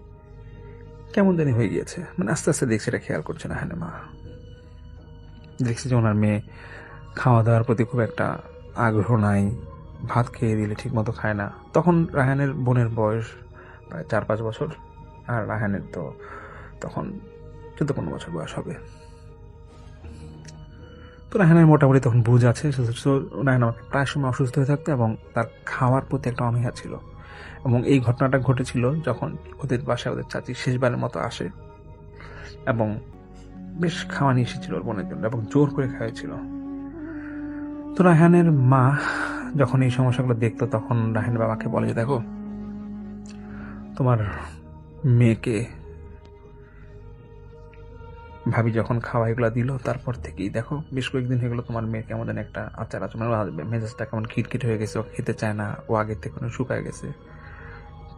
কেমন জানি হয়ে গিয়েছে, মানে আস্তে আস্তে দেখছে, এটা খেয়াল করছে রায়হানের মা। দেখছে যে ওনার মেয়ে খাওয়া দাওয়ার প্রতি খুব একটা আগ্রহ নাই, ভাত খেয়ে দিলে ঠিক মতো খায় না। তখন রায়হানের বোনের বয়স প্রায় 4-5 বছর, আর রায়হানের তো তখন 14-15 বছর বয়স হবে। তো রায়হানের মোটামুটি তখন বুঝ আছে। রায়হান আমাকে প্রায় সময় অসুস্থ হয়ে থাকতো এবং তার খাওয়ার প্রতি একটা অনীহা ছিল। এবং এই ঘটনাটা ঘটেছিল যখন ওদের বাসায় ওদের চাচি শেষবারের মতো আসে এবং বেশ খাওয়া নিয়ে এসেছিল ওর বোনের জন্য এবং জোর করে খাওয়াইছিল। তো রায়হানের মা যখন এই সমস্যাগুলো দেখতো তখন রায়হানের বাবাকে বলে যে দেখো তোমার মেয়েকে ভাবি যখন খাওয়া এগুলো দিল তারপর থেকেই দেখো বেশ কয়েকদিন হয়ে গেলো তোমার মেয়ের কেমন যেন একটা আচার আচরণ, মেজাজটা কেমন খিটখিট হয়ে গেছে, ও খেতে চায় না, ও আগের থেকে কোনো শুকায় গেছে।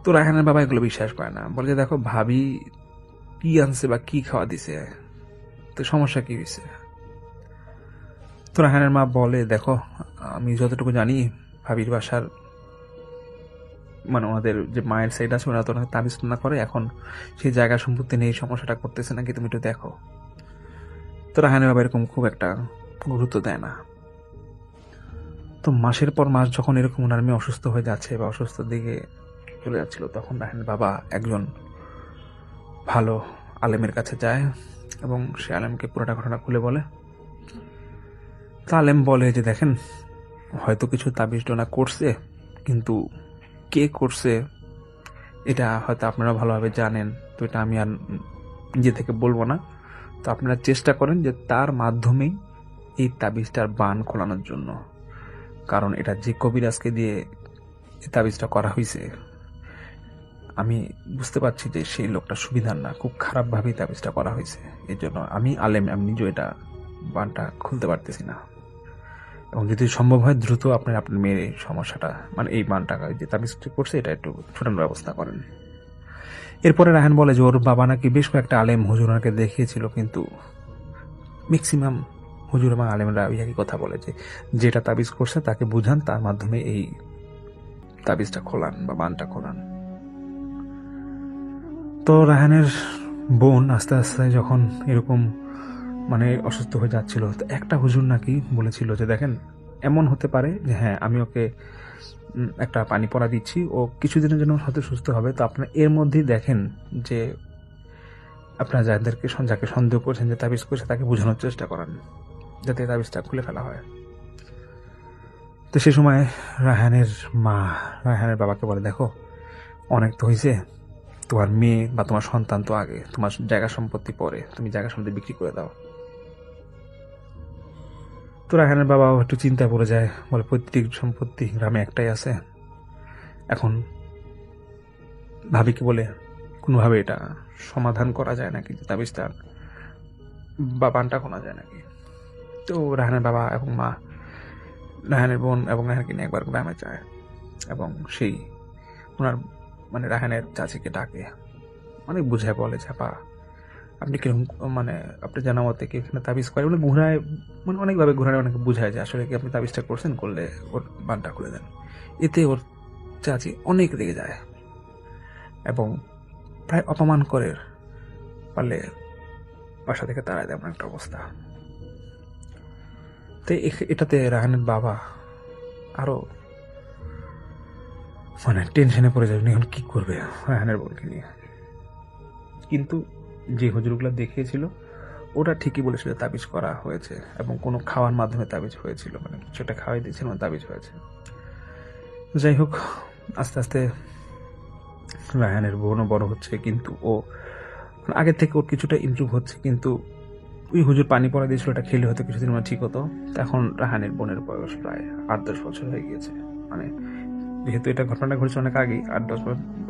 তো রায়হানের বাবা এগুলো বিশ্বাস করে না, বলে যে দেখো ভাবি কি আনছে বা কি খাওয়া দিছে, তো সমস্যা কি হয়েছে। তো রায়হানের মা বলে দেখো আমি যতটুকু জানি ভাবির বাসার মানে ওনাদের যে মায়ের সাইড আছে ওরা তো তাবিজ না করে, এখন সেই জায়গা সম্পত্তি নেই, সমস্যাটা করতেছে নাকি তুমি একটু দেখো। তো রায়হানের বাবা এরকম খুব একটা গুরুত্ব দেয় না। তো মাসের পর মাস যখন এরকম ওনার মেয়ে অসুস্থ হয়ে যাচ্ছে বা অসুস্থর দিকে চলে যাচ্ছিল তখন রায়হানের বাবা একজন ভালো আলেমের কাছে যায় এবং সে আলেমকে পুরোটা ঘটনা খুলে বলে। তা আলেম বলে যে দেখেন হয়তো কিছু তাবিজ টোনা করছে, কিন্তু কে করছে এটা হয়তো আপনারা ভালোভাবে জানেন, তো এটা আমি আর নিজে থেকে বলবো না। তো আপনারা চেষ্টা করেন যে তার মাধ্যমেই এই তাবিজটার বান খোলানোর জন্য, কারণ এটা যে কবিরাজকে দিয়ে এই তাবিজটা করা হয়েছে আমি বুঝতে পারছি যে সেই লোকটা সুবিধার না, খুব খারাপভাবেই তাবিজটা করা হয়েছে। এই জন্য আমি আলেম, আমি নিজেও এটা বানটা খুলতে পারতেছি না, এবং যদি সম্ভব হয় দ্রুত আপনার মেয়ের এই সমস্যাটা মানে এই বানটা যে তাবিজটা করছে এটা একটু ছোটানোর ব্যবস্থা করেন। এরপরে রায়হান বলে যে ওর বাবা নাকি বেশ কয়েকটা আলেম হুজুরকে দেখিয়েছিল, কিন্তু ম্যাক্সিমাম হুজুর এবং আলেমরা একই কথা বলে যে যেটা তাবিজ করছে তাকে বুঝান, তার মাধ্যমে এই তাবিজটা খোলান বা বানটা খোলান। তো রায়হানের বোন আস্তে আস্তে যখন এরকম মানে অসুস্থ হয়ে যাচ্ছিল, তো একটা হুজুর নাকি বলেছিল যে দেখেন এমন হতে পারে যে হ্যাঁ আমি ওকে একটা পানি পড়া দিচ্ছি, ও কিছুদিনের জন্য হয়তো সুস্থ হবে, তো আপনারা এর মধ্যেই দেখেন যে আপনারা যাকে সন্দেহ করছেন যে তাবিজ করছে তাকে বোঝানোর চেষ্টা করেন যাতে তাবিজটা খুলে ফেলা হয়। তো সে সময় রায়হানের মা রায়হানের বাবাকে বলে দেখো অনেক তো হয়েছে, তোমার মেয়ে বা তোমার সন্তান তো আগে, তোমার জায়গা সম্পত্তি পরে, তুমি জায়গা সম্পত্তি বিক্রি করে দাও। তো রায়হানের বাবাও একটু চিন্তা পড়ে যায়, বলে পৈতৃক সম্পত্তি গ্রামে একটাই আছে, এখন ভাবিকে বলে কোনোভাবে এটা সমাধান করা যায় নাকি, তাবিজটা বা বানটা খোলা যায় নাকি। তো রায়হানের বাবা এবং মা রায়হানের বোন এবং রায়হানকে নিয়ে একবার গ্রামে যায় এবং সেই ওনার মানে রায়হানের চাচিকে ডাকে, অনেক বুঝায় বলে ছাপা আপনি কিরকম মানে আপনি জানা মতে কি এখানে তাবিজ করে বলে ঘুরায়, মানে অনেকভাবে ঘুরায় অনেকে বুঝায় যে আসলে কি আপনি তাবিজটা করছেন, করলে ওর বানটা খুলে দেন। এতে ওর চাচি অনেক রেগে যায় এবং প্রায় অপমান করে পারলে বাসা থেকে তাড়ায় দেয় এমন একটা অবস্থা। তো এটাতে রায়হানের বাবা আরো মানে টেনশনে পড়ে যাবে, এখন কি করবে রায়হানের বোনকে নিয়ে। কিন্তু যে হুজুরগুলো দেখিয়েছিল ওটা ঠিকই বলেছিল তাবিজ করা হয়েছে এবং কোনো খাওয়ার মাধ্যমে তাবিজ হয়েছিল, মানে কিছু একটা খাওয়াই দিয়েছিল তাবিজ হয়েছে। যাই হোক আস্তে আস্তে রায়হানের বোনও বড় হচ্ছে, কিন্তু ও আগের থেকে ওর কিছুটা ইমপ্রুভ হচ্ছে, কিন্তু ওই হুজুর পানি পড়া দিয়েছিল, এটা খেলে হয়তো কিছুদিন মানে ঠিক হতো। এখন রাহানের বোনের বয়স প্রায় 8-10 বছর হয়ে গিয়েছে। মানে যেহেতু এটা ঘটনাটা ঘটেছে অনেক আগেই,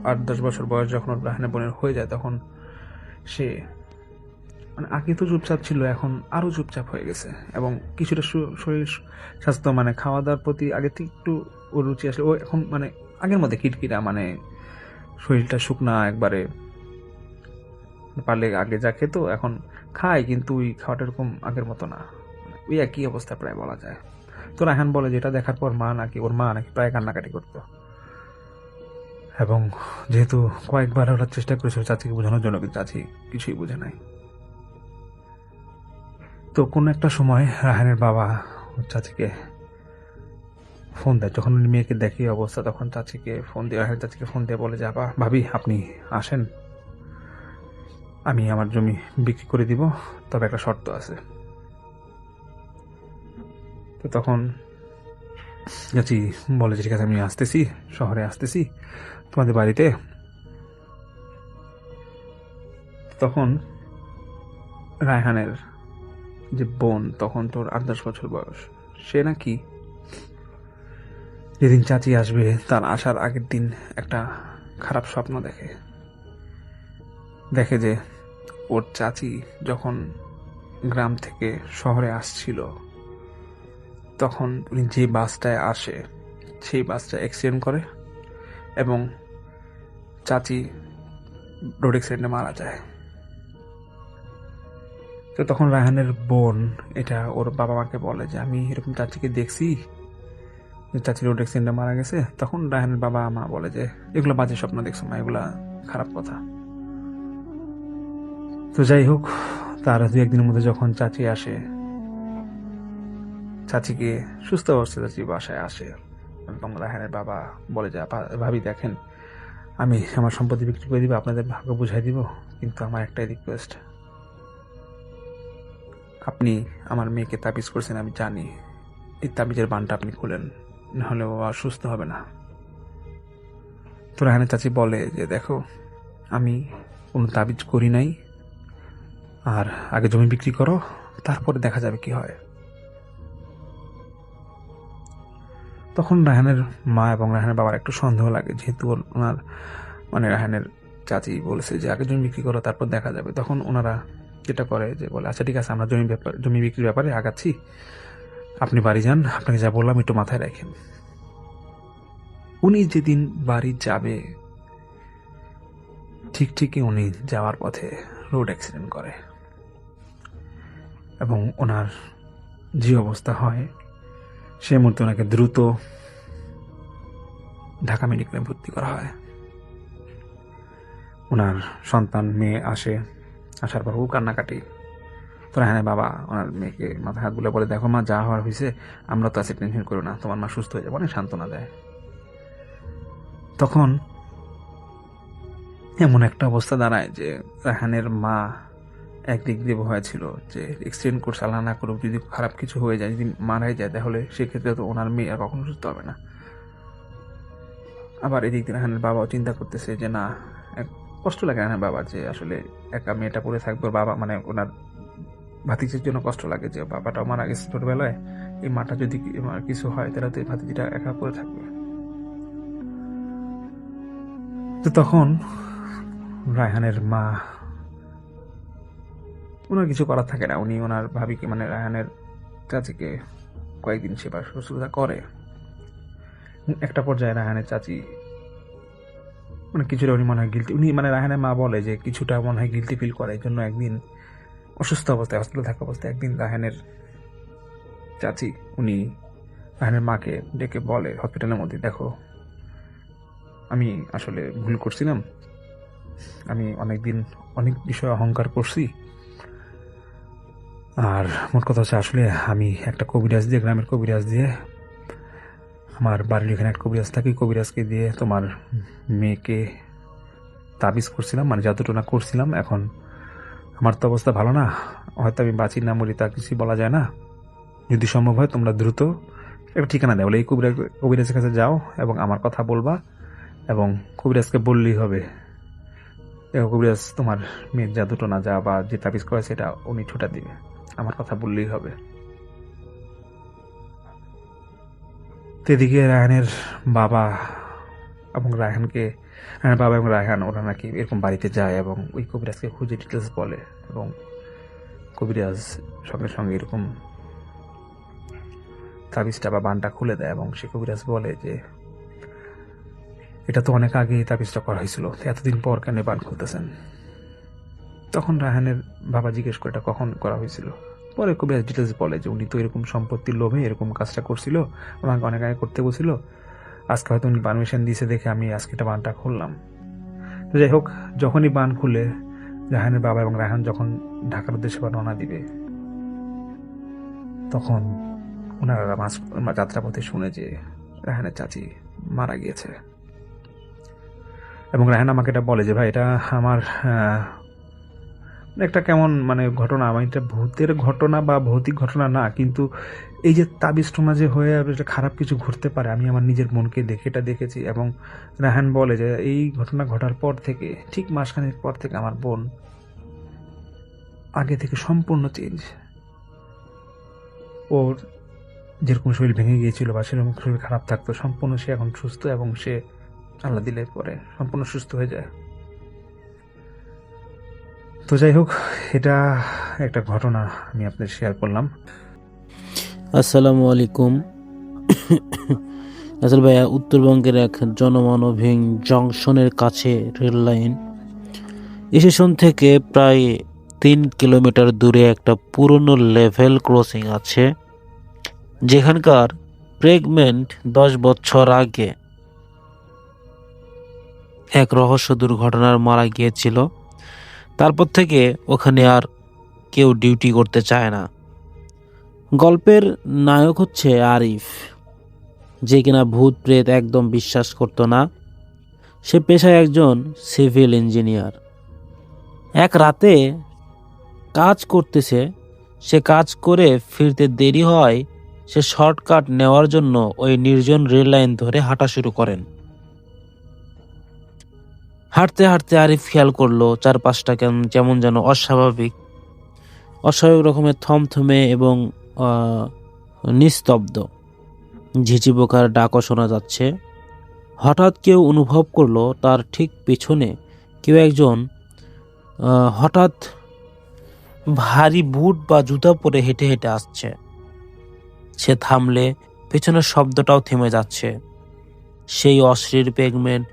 8-10 বছর বয়স যখন ওর রাহানের বোনের হয়ে যায়, তখন সে মানে আগে তো চুপচাপ ছিল, এখন আরো চুপচাপ হয়ে গেছে। এবং কিছুটা শরীর স্বাস্থ্য মানে খাওয়া দাওয়ার প্রতি আগে থেকে একটু ওর রুচি আসলে ও এখন মানে আগের মধ্যে কিটকিটা, মানে শরীরটা শুকনা একবারে। পারলে আগে যা খেত এখন খায়, কিন্তু ওই খাওয়াটা এরকম আগের মতো না, ওই একই অবস্থা প্রায় বলা যায়। তো রায়হান বলে যেটা দেখার পর ওর মা নাকি প্রায় কান্নাকাটি করতো। এবং যেহেতু কয়েকবার ওরা চেষ্টা করেছিল চাচিকে বোঝানোর জন্য, কিন্তু চাচি কিছুই বুঝে নাই। তো কোনো একটা সময় রায়হানের বাবা চাচিকে ফোন দেয়, যখন উনি মেয়েকে দেখে এই অবস্থা, তখন চাচিকে ফোন দিয়ে রায়হানের চাচিকে ফোন দিয়ে বলে যে, ভাবি আপনি আসেন, আমি আমার জমি বিক্রি করে দিব, তবে একটা শর্ত আছে। তো তখন চাচি বলে যে, ঠিক আছে আমি আসতেছি, শহরে আসতেছি তোমাদের বাড়িতে। তখন রায়হানের যে বোন, তখন তোর 8-10 বছর বয়স, সে নাকি যেদিন চাচি আসবে তার আসার আগের দিন একটা খারাপ স্বপ্ন দেখে যে ওর চাচি যখন গ্রাম থেকে শহরে আসছিল, তখন উনি যে বাসটায় আসে সেই বাসটা অ্যাক্সিডেন্ট করে এবং চাচি রোড অ্যাক্সিডেন্টে মারা যায়। তো তখন রায়হানের বোন এটা ওর বাবা মাকে বলে যে, আমি এরকম চাচিকে দেখছি, চাচি রোড অ্যাক্সিডেন্টে মারা গেছে। তখন রায়হানের বাবা মা বলে যে, এগুলো বাজে স্বপ্ন দেখছো মা, এগুলা খারাপ কথা। তো যাই হোক, তার 2-1 দিনের মধ্যে যখন চাচি আসে, চাচিকে সুস্থ অবস্থায় চাচি বাসায় আসে, এবং রায়হানের বাবা বলে যে, ভাবি দেখেন, আমি আমার সম্পত্তি বিক্রি করে দিব, আপনাদের ভাগ্য বুঝাই দিব, কিন্তু আমার একটাই রিকোয়েস্ট, আপনি আমার মেয়েকে তাবিজ করছেন আমি জানি, এই তাবিজের বানটা আপনি খুলেন, নাহলে ও আর সুস্থ হবে না। তো রায়হানের চাচি বলে যে, দেখো আমি কোনো তাবিজ করি নাই, আর আগে জমি বিক্রি করো, তারপরে দেখা যাবে কি হয়। তখন রায়হানের মা এবং রায়হানের বাবার একটু সন্দেহ লাগে, যেহেতু ওনার মানে রায়হানের চাচি বলেছে যে আগে জমি বিক্রি করো তারপর দেখা যাবে। তখন ওনারা যেটা করে যে বলে, আচ্ছা ঠিক আছে, আমরা জমি বিক্রির ব্যাপারে আগাচ্ছি, আপনি বাড়ি যান, আপনাকে যা বললাম একটু মাথায় রাখেন। উনি যেদিন বাড়ি যাবে ঠিকই উনি যাওয়ার পথে রোড অ্যাক্সিডেন্ট করে, এবং ওনার যে অবস্থা হয় সে মুহূর্তে ওনাকে দ্রুত ঢাকা মেডিকেলে ভর্তি করা হয়। ওনার সন্তান মেয়ে আসার পর ও কান্নাকাটি। তো রায়হানের বাবা ওনার মেয়েকে মাথায় হাত বুলে বলে, দেখো মা, যা হওয়ার হয়েছে, আমরা তো আছে, টেনশন করো না, তোমার মা সুস্থ হয়ে যাবে, অনেক সান্ত্বনা দেয়। তখন এমন একটা অবস্থা দাঁড়ায় যে রায়হানের মা একদিক দিয়ে ভয় ছিল যে এক্সিডেন্ট করছে, আল্লাহ না করুক, যদি খারাপ কিছু হয়ে যায়, যদি মারাই যায়, তাহলে সেক্ষেত্রে তো ওনার মেয়ে আর কখনো সুস্থ হবে না। আবার এদিক দিয়ে রায়হানের বাবাও চিন্তা করতেছে যে না, কষ্ট লাগে রায়হানের বাবা যে আসলে একা মেয়েটা পড়ে থাকবে, বাবা মানে ওনার ভাতিজির জন্য কষ্ট লাগে যে বাবাটাও মারা গেছে ছোটবেলায়, এই মাটা যদি কিছু হয় তাহলে তো এই ভাতিজিটা একা পড়ে থাকবে। তো তখন রায়হানের মা, ওনার কিছু করার থাকে না, উনি ওনার ভাবিকে মানে রায়হানের চাচিকে কয়েকদিন সেবা শুশ্রূষা করে। একটা পর্যায়ে রায়হানের চাচি মানে কিছুটা উনি মনে হয় গিলটি, উনি মানে রায়হানের মা বলে যে কিছুটা মনে হয় গিলটি ফিল করে, এই জন্য একদিন অসুস্থ অবস্থায়, হসপিটালে থাকা অবস্থায় একদিন রায়হানের চাচি উনি রায়হানের মাকে ডেকে বলে হসপিটালের মধ্যে, দেখো আমি আসলে ভুল করছিলাম, আমি অনেক বিষয়ে অহংকার করছি, আর মোট কথা হচ্ছে আসলে আমি একটা কবিরাজ দিয়ে, গ্রামের কবিরাজ দিয়ে, আমার বাড়ির এখানে একটা কবিরাজ থাকে, কবিরাজকে দিয়ে তোমার মেয়েকে তাবিজ করছিলাম, মানে জাদুটোনা করছিলাম। এখন আমার তো অবস্থা ভালো না, হয়তো আমি বাঁচি না মরি তা কিছুই বলা যায় না, যদি সম্ভব হয় তোমরা দ্রুত একটা ঠিকানা দেয়, বলে এই কবিরাজের কাছে যাও এবং আমার কথা বলবা, এবং কবিরাজকে বললেই হবে কবিরাজ তোমার মেয়ের জাদুটোনা যা বা যে তাবিজ করে সেটা উনি ছুটা দিবে। আমার কথা বললেই হবে। তো এদিকে রায়হানের বাবা এবং রায়হানের বাবা এবং রায়হান ওরা নাকি এরকম বাড়িতে যায় এবং ওই কবিরাজকে খুঁজে ডিটেলস বলে, এবং কবিরাজ সঙ্গে সঙ্গে এরকম তাবিজটা বা বানটা খুলে দেয়, এবং সে কবিরাজ বলে যে এটা তো অনেক আগে তাবিজটা করা হয়েছিল, এতদিন পর কেন বান খুলতেছেন? তখন রায়হানের বাবা জিজ্ঞেস করে এটা কখন করা হয়েছিল। পরে কবিরাজ ডিটেলস বলে যে উনি তো এরকম সম্পত্তির লোভে এরকম কাজটা করছিল, ওনাকে অনেক আগে করতে বলছিল, আজকে হয়তো উনি পারমিশন দিয়েছে দেখে আমি আজকে এটা বানটা খুললাম। তো যাই হোক, যখনই বান খুলে রায়হানের বাবা এবং রায়হান যখন ঢাকার উদ্দেশ্যে রওনা দিবে, তখন ওনারা যাত্রাপথে শুনে যে রায়হানের চাচি মারা গিয়েছে। এবং রায়হান আমাকে এটা বলে যে ভাই এটা আমার একটা কেমন ঘটনা, আমি এটা ভূতের ঘটনা বা ভৌতিক ঘটনা না, কিন্তু এই যে তাবিজ টোনা যে হয়ে এটা খারাপ কিছু ঘটতে পারে, আমি আমার নিজের মনকে দেখে এটা দেখেছি। এবং রায়হান বলে যে এই ঘটনা ঘটার পর থেকে ঠিক মাসখানেক পর থেকে আমার বোন আগে থেকে সম্পূর্ণ চেঞ্জ। ওর যেরকম শরীর ভেঙে গিয়েছিল বা সেরকম শরীর খারাপ থাকতো, সম্পূর্ণ সে এখন সুস্থ, এবং সে আল্লাহ দিলে পরে সম্পূর্ণ সুস্থ হয়ে যায়। তো যাই হোক, এটা একটা ঘটনা আমি আপনাদের শেয়ার করলাম। আসসালামু আলাইকুম। আসলে ভাইয়া, উত্তরবঙ্গের এক জনমানবহীন জংশনের কাছে রেল লাইন স্টেশন থেকে প্রায় 3 কিলোমিটার দূরে একটা পুরনো লেভেল ক্রসিং আছে, যেখানকার প্রেগনেন্ট 10 বছর আগে এক রহস্য দুর্ঘটনার মারা গিয়েছিল। তারপর থেকে ওখানে আর কেউ ডিউটি করতে চায় না। গল্পের নায়ক হচ্ছে আরিফ, যে কিনা ভূত প্রেত একদম বিশ্বাস করতো না। সে পেশায় একজন সিভিল ইঞ্জিনিয়ার। এক রাতে কাজ করতেছে, সে কাজ করে ফিরতে দেরি হয়, সে শর্টকাট নেওয়ার জন্য ওই নির্জন রেল লাইন ধরে হাঁটা শুরু করেন। হাঁটতে হাঁটতে আরিফ খেয়াল করলো চারপাশটা যেমন যেন অস্বাভাবিক রকমের থমথমে এবং নিস্তব্ধ। ঝিঝি পোকার ডাকও শোনা যাচ্ছে। হঠাৎ কেউ অনুভব করলো তার ঠিক পেছনে কেউ একজন হঠাৎ ভারী বুট বা জুতা পরে হেঁটে হেঁটে আসছে। সে থামলে পেছনের শব্দটাও থেমে যাচ্ছে। সেই অশ্লীল পেগমেন্ট।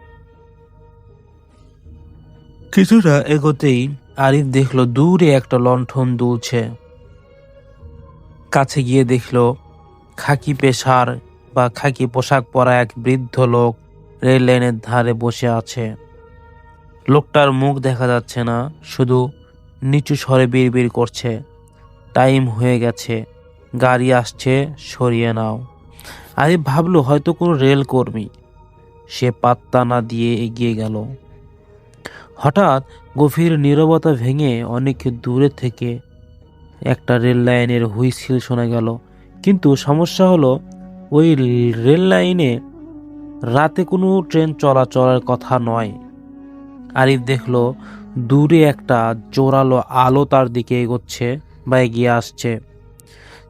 কিছুটা এগোতেই আরিফ দেখলো দূরে একটা লণ্ঠন দুলছে। কাছে গিয়ে দেখলো খাকি পোশাক পরা এক বৃদ্ধ লোক রেল লাইনের ধারে বসে আছে। লোকটার মুখ দেখা যাচ্ছে না, শুধু নিচু স্বরে বিড়বিড় করছে, টাইম হয়ে গেছে, গাড়ি আসছে, সরিয়ে নাও। আরিফ ভাবলো হয়তো কোনো রেল কর্মী। সে পাত্তা না দিয়ে এগিয়ে গেল। হঠাৎ গভীর নীরবতা ভেঙে অনেক দূরে থেকে একটা রেল লাইনের হুইসেল শোনা গেল। কিন্তু সমস্যা হলো ওই রেল লাইনে রাতে কোনো ট্রেন চলাচলের কথা নয়। আরিফ দেখলো দূরে একটা জোরালো আলো তার দিকে এগোচ্ছে বা এগিয়ে আসছে।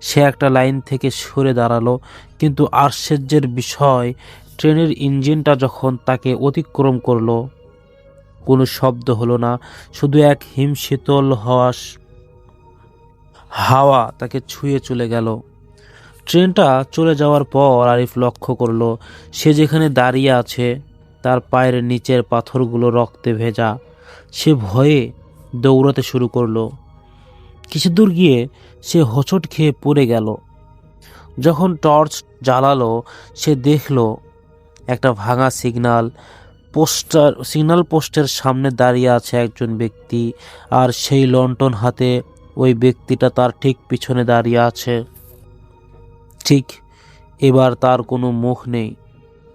সে একটা লাইন থেকে সরে দাঁড়ালো, কিন্তু আশ্চর্যের বিষয়, ট্রেনের ইঞ্জিনটা যখন তাকে অতিক্রম করলো, কোনো শব্দ হলো না, শুধু এক হিমশীতল হাওয়া তাকে ছুঁয়ে চলে গেল। ট্রেনটা চলে যাওয়ার পর আরিফ লক্ষ্য করলো সে যেখানে দাঁড়িয়ে আছে তার পায়ের নিচের পাথরগুলো রক্তে ভেজা। সে ভয়ে দৌড়াতে শুরু করলো। কিছু দূর গিয়ে সে হোঁচট খেয়ে পড়ে গেল। যখন টর্চ জ্বালালো, সে দেখলো একটা ভাঙা সিগন্যাল পোস্টের সামনে দাঁড়িয়ে আছে একজন ব্যক্তি, আর সেই লণ্ঠন হাতে ওই ব্যক্তিটা তার ঠিক পিছনে দাঁড়িয়ে আছে। ঠিক এবার তার কোনো মুখ নেই,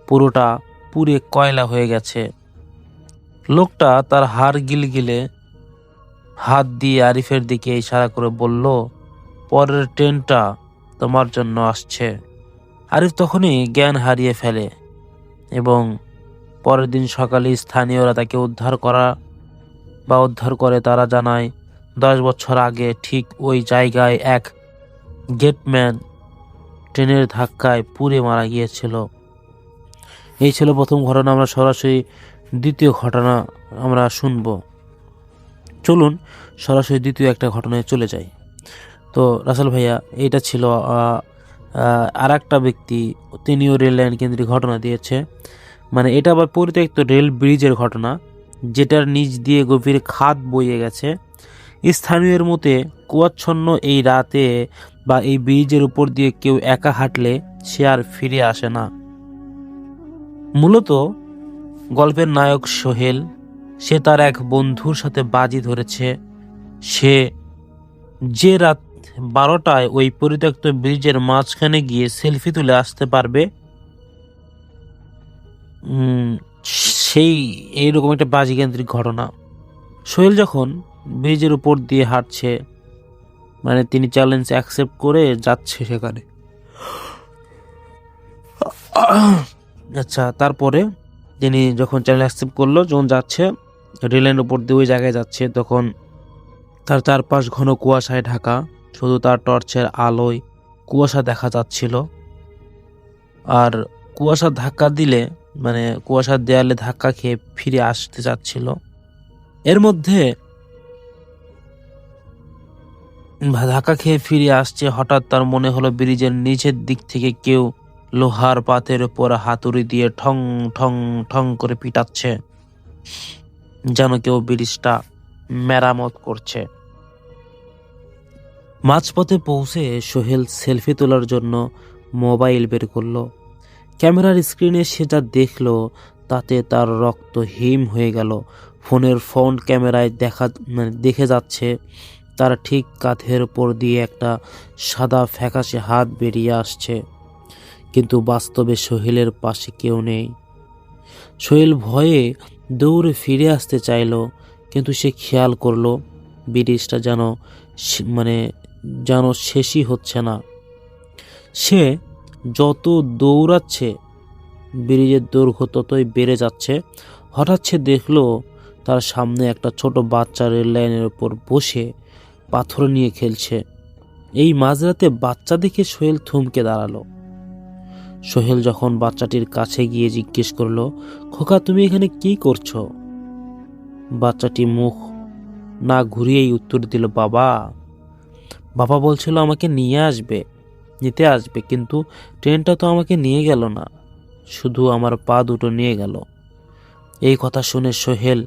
পুরোটা পুড়ে কয়লা হয়ে গেছে। লোকটা তার হাড় গিলগিলে হাত দিয়ে আরিফের দিকে ইশারা করে বলল, পরের ট্রেনটা তোমার জন্য আসছে। আরিফ তখনই জ্ঞান হারিয়ে ফেলে এবং পরের দিন সকালে স্থানীয়রা তাকে উদ্ধার করে। তারা জানায় 10 বছর আগে ঠিক ওই জায়গায় এক গেটম্যান ট্রেনের ধাক্কায় পুড়ে মারা গিয়েছিল। এই ছিল প্রথম ঘটনা। আমরা সরাসরি দ্বিতীয় ঘটনা আমরা শুনবো। চলুন সরাসরি দ্বিতীয় একটা ঘটনায় চলে যাই। তো রাসেল ভাইয়া, এইটা ছিল আর একটা ব্যক্তি, তিনিও রেল লাইন কেন্দ্রিক ঘটনা দিয়েছে। মানে এটা আবার পরিত্যক্ত রেল ব্রিজের ঘটনা, যেটার নিচ দিয়ে গভীর খাদ বয়ে গেছে। স্থানীয়দের মতে কুয়াচ্ছন্ন এই রাতে বা এই ব্রিজের উপর দিয়ে কেউ একা হাঁটলে সে আর ফিরে আসে না। মূলত গল্পের নায়ক সোহেল, সে তার এক বন্ধুর সাথে বাজি ধরেছে সে যে রাত 12টায় ওই পরিত্যক্ত ব্রিজের মাঝখানে গিয়ে সেলফি তুলে আসতে পারবে। সেই এইরকম একটা বাজি কেন্দ্রিক ঘটনা। সোহেল যখন ব্রিজের উপর দিয়ে হাঁটছে, মানে তিনি চ্যালেঞ্জ অ্যাকসেপ্ট করে যাচ্ছে সেখানে। আচ্ছা, তারপরে তিনি যখন চ্যালেঞ্জ অ্যাকসেপ্ট করলো, যখন যাচ্ছে রেলের উপর দিয়ে ওই জায়গায় যাচ্ছে, তখন তার চারপাশ ঘন কুয়াশায় ঢাকা, শুধু তার টর্চের আলোয় কুয়াশা দেখা যাচ্ছিল। আর কুয়াশা ধাক্কা দিলে, মানে কুয়াশার দেয়ালে ধাক্কা খেয়ে ফিরে আসতে যাচ্ছিল। এর মধ্যে ধাক্কা খেয়ে ফিরে আসছে, হঠাৎ তার মনে হলো ব্রিজের নিচের দিক থেকে কেউ লোহার পাতের উপর হাতুড়ি দিয়ে ঠং ঠং ঠং করে পিটাচ্ছে, যেন কেউ ব্রিজটা মেরামত করছে। মাঝপথে পৌঁছে সোহেল সেলফি তোলার জন্য মোবাইল বের করলো। ক্যামেরার স্ক্রিনে সে যা দেখলো তাতে তার রক্ত হিম হয়ে গেল। ফোনের ফ্রন্ট ক্যামেরায় দেখে যাচ্ছে তার ঠিক কাঁধের উপর দিয়ে একটা সাদা ফ্যাকাশে হাত বেরিয়ে আসছে, কিন্তু বাস্তবে সোহেলের পাশে কেউ নেই। সোহেল ভয়ে দৌড়ে ফিরে আসতে চাইল, কিন্তু সে খেয়াল করলো ব্রিজটা যেন শেষই হচ্ছে না। সে যত দৌড়াচ্ছে ব্রিজের দৈর্ঘ্য ততই বেড়ে যাচ্ছে। হঠাৎ সে দেখলো তার সামনে একটা ছোট বাচ্চা রেল লাইনের উপর বসে পাথর নিয়ে খেলছে। এই মাঝরাতে বাচ্চা দেখে সোহেল থমকে দাঁড়ালো। সোহেল যখন বাচ্চাটির কাছে গিয়ে জিজ্ঞেস করলো, খোকা, তুমি এখানে কি করছো? বাচ্চাটি মুখ না ঘুরিয়েই উত্তর দিল, বাবা বলছিল আমাকে নিতে আসবে, কিন্তু ট্রেনটা তো আমাকে নিয়ে গেল না, শুধু আমার পা দুটো নিয়ে গেল। এই কথা শুনে সোহেল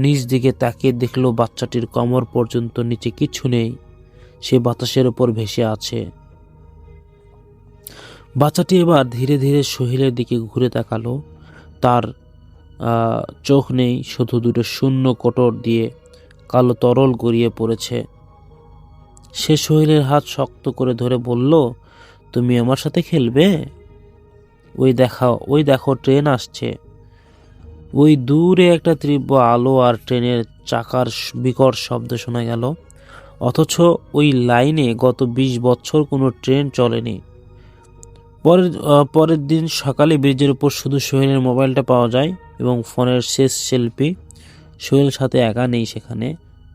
নিজ দিকে তাকিয়ে দেখলো বাচ্চাটির কোমর পর্যন্ত নিচে কিছু নেই, সে বাতাসের উপর ভেসে আছে। বাচ্চাটি এবার ধীরে ধীরে সোহেলের দিকে ঘুরে তাকালো। তার চোখ নেই, শুধু দুটো শূন্য কোটর দিয়ে কালো তরল গড়িয়ে পড়েছে। সে সোহেলের হাত শক্ত করে ধরে বলল, তুমি আমার সাথে খেলবে? ওই দেখো ট্রেন আসছে। ওই দূরে একটা তীব্র আলো আর ট্রেনের চাকার বিকট শব্দ শোনা গেল। অথচ ওই লাইনে গত 20 বছর কোনো ট্রেন চলেনি। পরের দিন সকালে ব্রিজের উপর শুধু সোহেলের মোবাইলটা পাওয়া যায় এবং ফোনের শেষ সেলফি। সোহেল সাথে একা নেই সেখানে,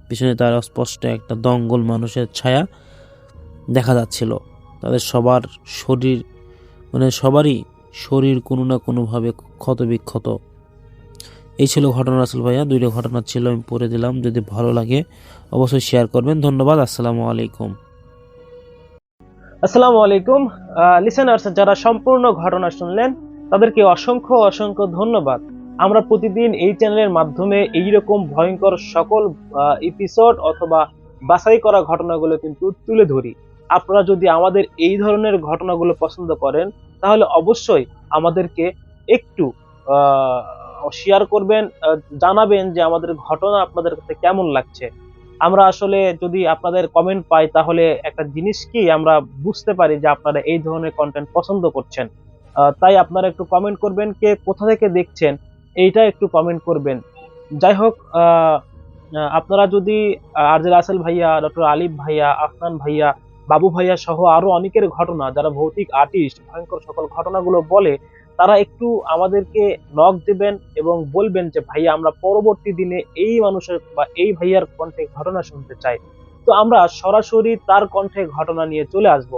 পিছনে তার স্পষ্ট একটা দঙ্গল মানুষের ছায়া দেখা যাচ্ছিল। তাদের সবারই শরীর কোনো না কোনোভাবে ক্ষতবিক্ষত। এই ছিল ঘটনা রাসেল ভাইয়া। 2টা ঘটনা ছিল, আমি পড়ে দিলাম। যদি ভালো লাগে অবশ্যই শেয়ার করবেন। ধন্যবাদ। আসসালামু আলাইকুম। আসসালামু আলাইকুম লিসেনার্স, যারা সম্পূর্ণ ঘটনা শুনলেন তাদেরকে অসংখ্য অসংখ্য ধন্যবাদ। আমরা প্রতিদিন এই চ্যানেলের মাধ্যমে এইরকম ভয়ঙ্কর সকল এপিসোড অথবা বাছাই করা ঘটনাগুলো কিন্তু তুলে ধরি। আপনারা যদি আমাদের এই ধরনের ঘটনাগুলো পছন্দ করেন তাহলে অবশ্যই আমাদেরকে একটু শেয়ার করবেন, জানাবেন যে আমাদের ঘটনা আপনাদের কাছে কেমন লাগছে। আমরা আসলে যদি আপনাদের কমেন্ট পাই তাহলে একটা জিনিস কি আমরা বুঝতে পারি যে আপনারা এই ধরনের কন্টেন্ট পছন্দ করছেন। তাই আপনারা একটু কমেন্ট করবেন, কে কোথা থেকে দেখছেন এইটা একটু কমেন্ট করবেন। যাই হোক, আপনারা যদি আরজে রাসেল ভাইয়া, ডক্টর আলিফ ভাইয়া, আফনান ভাইয়া, বাবু ভাইয়া সহ আরো অনেকের ঘটনা, যারা ভৌতিক আর্টিস্ট ভয়ঙ্কর সকল ঘটনাগুলো বলে, তারা একটু আমাদেরকে নক দিবেন এবং বলবেন যে ভাইয়া আমরা পরবর্তী দিনে এই মানুষের বা এই ভাইয়ার কণ্ঠে ঘটনা শুনতে চাই। তো আমরা সরাসরি তার কণ্ঠে ঘটনা নিয়ে চলে আসব।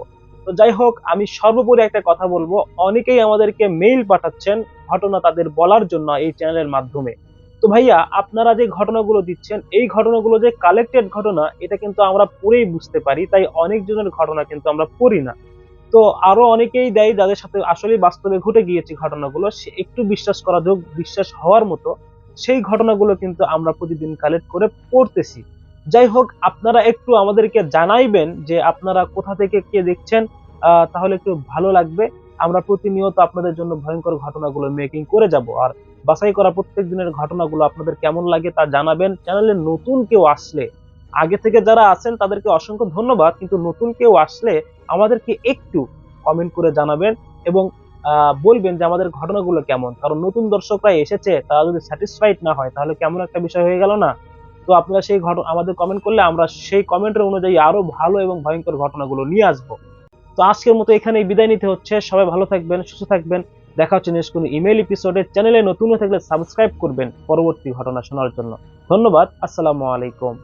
তো যাই হোক, আমি সর্বোপরি একটা কথা বলবো, অনেকেই আমাদেরকে মেইল পাঠাচ্ছেন ঘটনা তাদের বলার জন্য এই চ্যানেলের মাধ্যমে। তো ভাইয়া, আপনারা যে ঘটনাগুলো দিচ্ছেন এই ঘটনাগুলো যে কালেক্টেড ঘটনা এটা কিন্তু আমরা পড়েই বুঝতে পারি, তাই অনেকজনের ঘটনা কিন্তু আমরা পড়ি না। তো আরো অনেকেই দেয় যাদের সাথে আসলে বাস্তবে ঘটে গিয়েছে ঘটনাগুলো, সে একটু বিশ্বাস করা যোগ, বিশ্বাস হওয়ার মতো সেই ঘটনাগুলো কিন্তু আমরা প্রতিদিন কালেক্ট করে পড়তেছি। যাই হোক, আপনারা একটু আমাদেরকে জানাইবেন যে আপনারা কোথা থেকে কে দেখছেন, তাহলে একটু ভালো লাগবে। আমরা প্রতিনিয়ত আপনাদের জন্য ভয়ঙ্কর ঘটনাগুলো মেকিং করে যাব। আর বাছাই করা প্রত্যেক দিনের ঘটনাগুলো আপনাদের কেমন লাগে তা জানাবেন। চ্যানেলে নতুন কেউ আসলে, আগে থেকে যারা আছেন তাদেরকে অসংখ্য ধন্যবাদ, কিন্তু নতুন কেউ আসলে আমাদেরকে একটু কমেন্ট করে জানাবেন এবং বলবেন যে আমাদের ঘটনাগুলো কেমন। কারণ নতুন দর্শকরা এসেছে, তারা যদি স্যাটিসফাইড না হয় তাহলে কেমন একটা বিষয় হয়ে গেল না। তো আপনারা সেই ঘটনা আমাদের কমেন্ট করলে আমরা সেই কমেন্টের অনুযায়ী আরো ভালো এবং ভয়ঙ্কর ঘটনাগুলো নিয়ে আসবো। তো আজকের মতো এখানেই বিদায় নিতে হচ্ছে। সবাই ভালো থাকবেন, সুস্থ থাকবেন। দেখা হচ্ছে নেক্সট কোনো ইমেল এপিসোডে। চ্যানেলে নতুন হয়ে থাকলে সাবস্ক্রাইব করবেন পরবর্তী ঘটনা শোনার জন্য। ধন্যবাদ। আসসালামু আলাইকুম।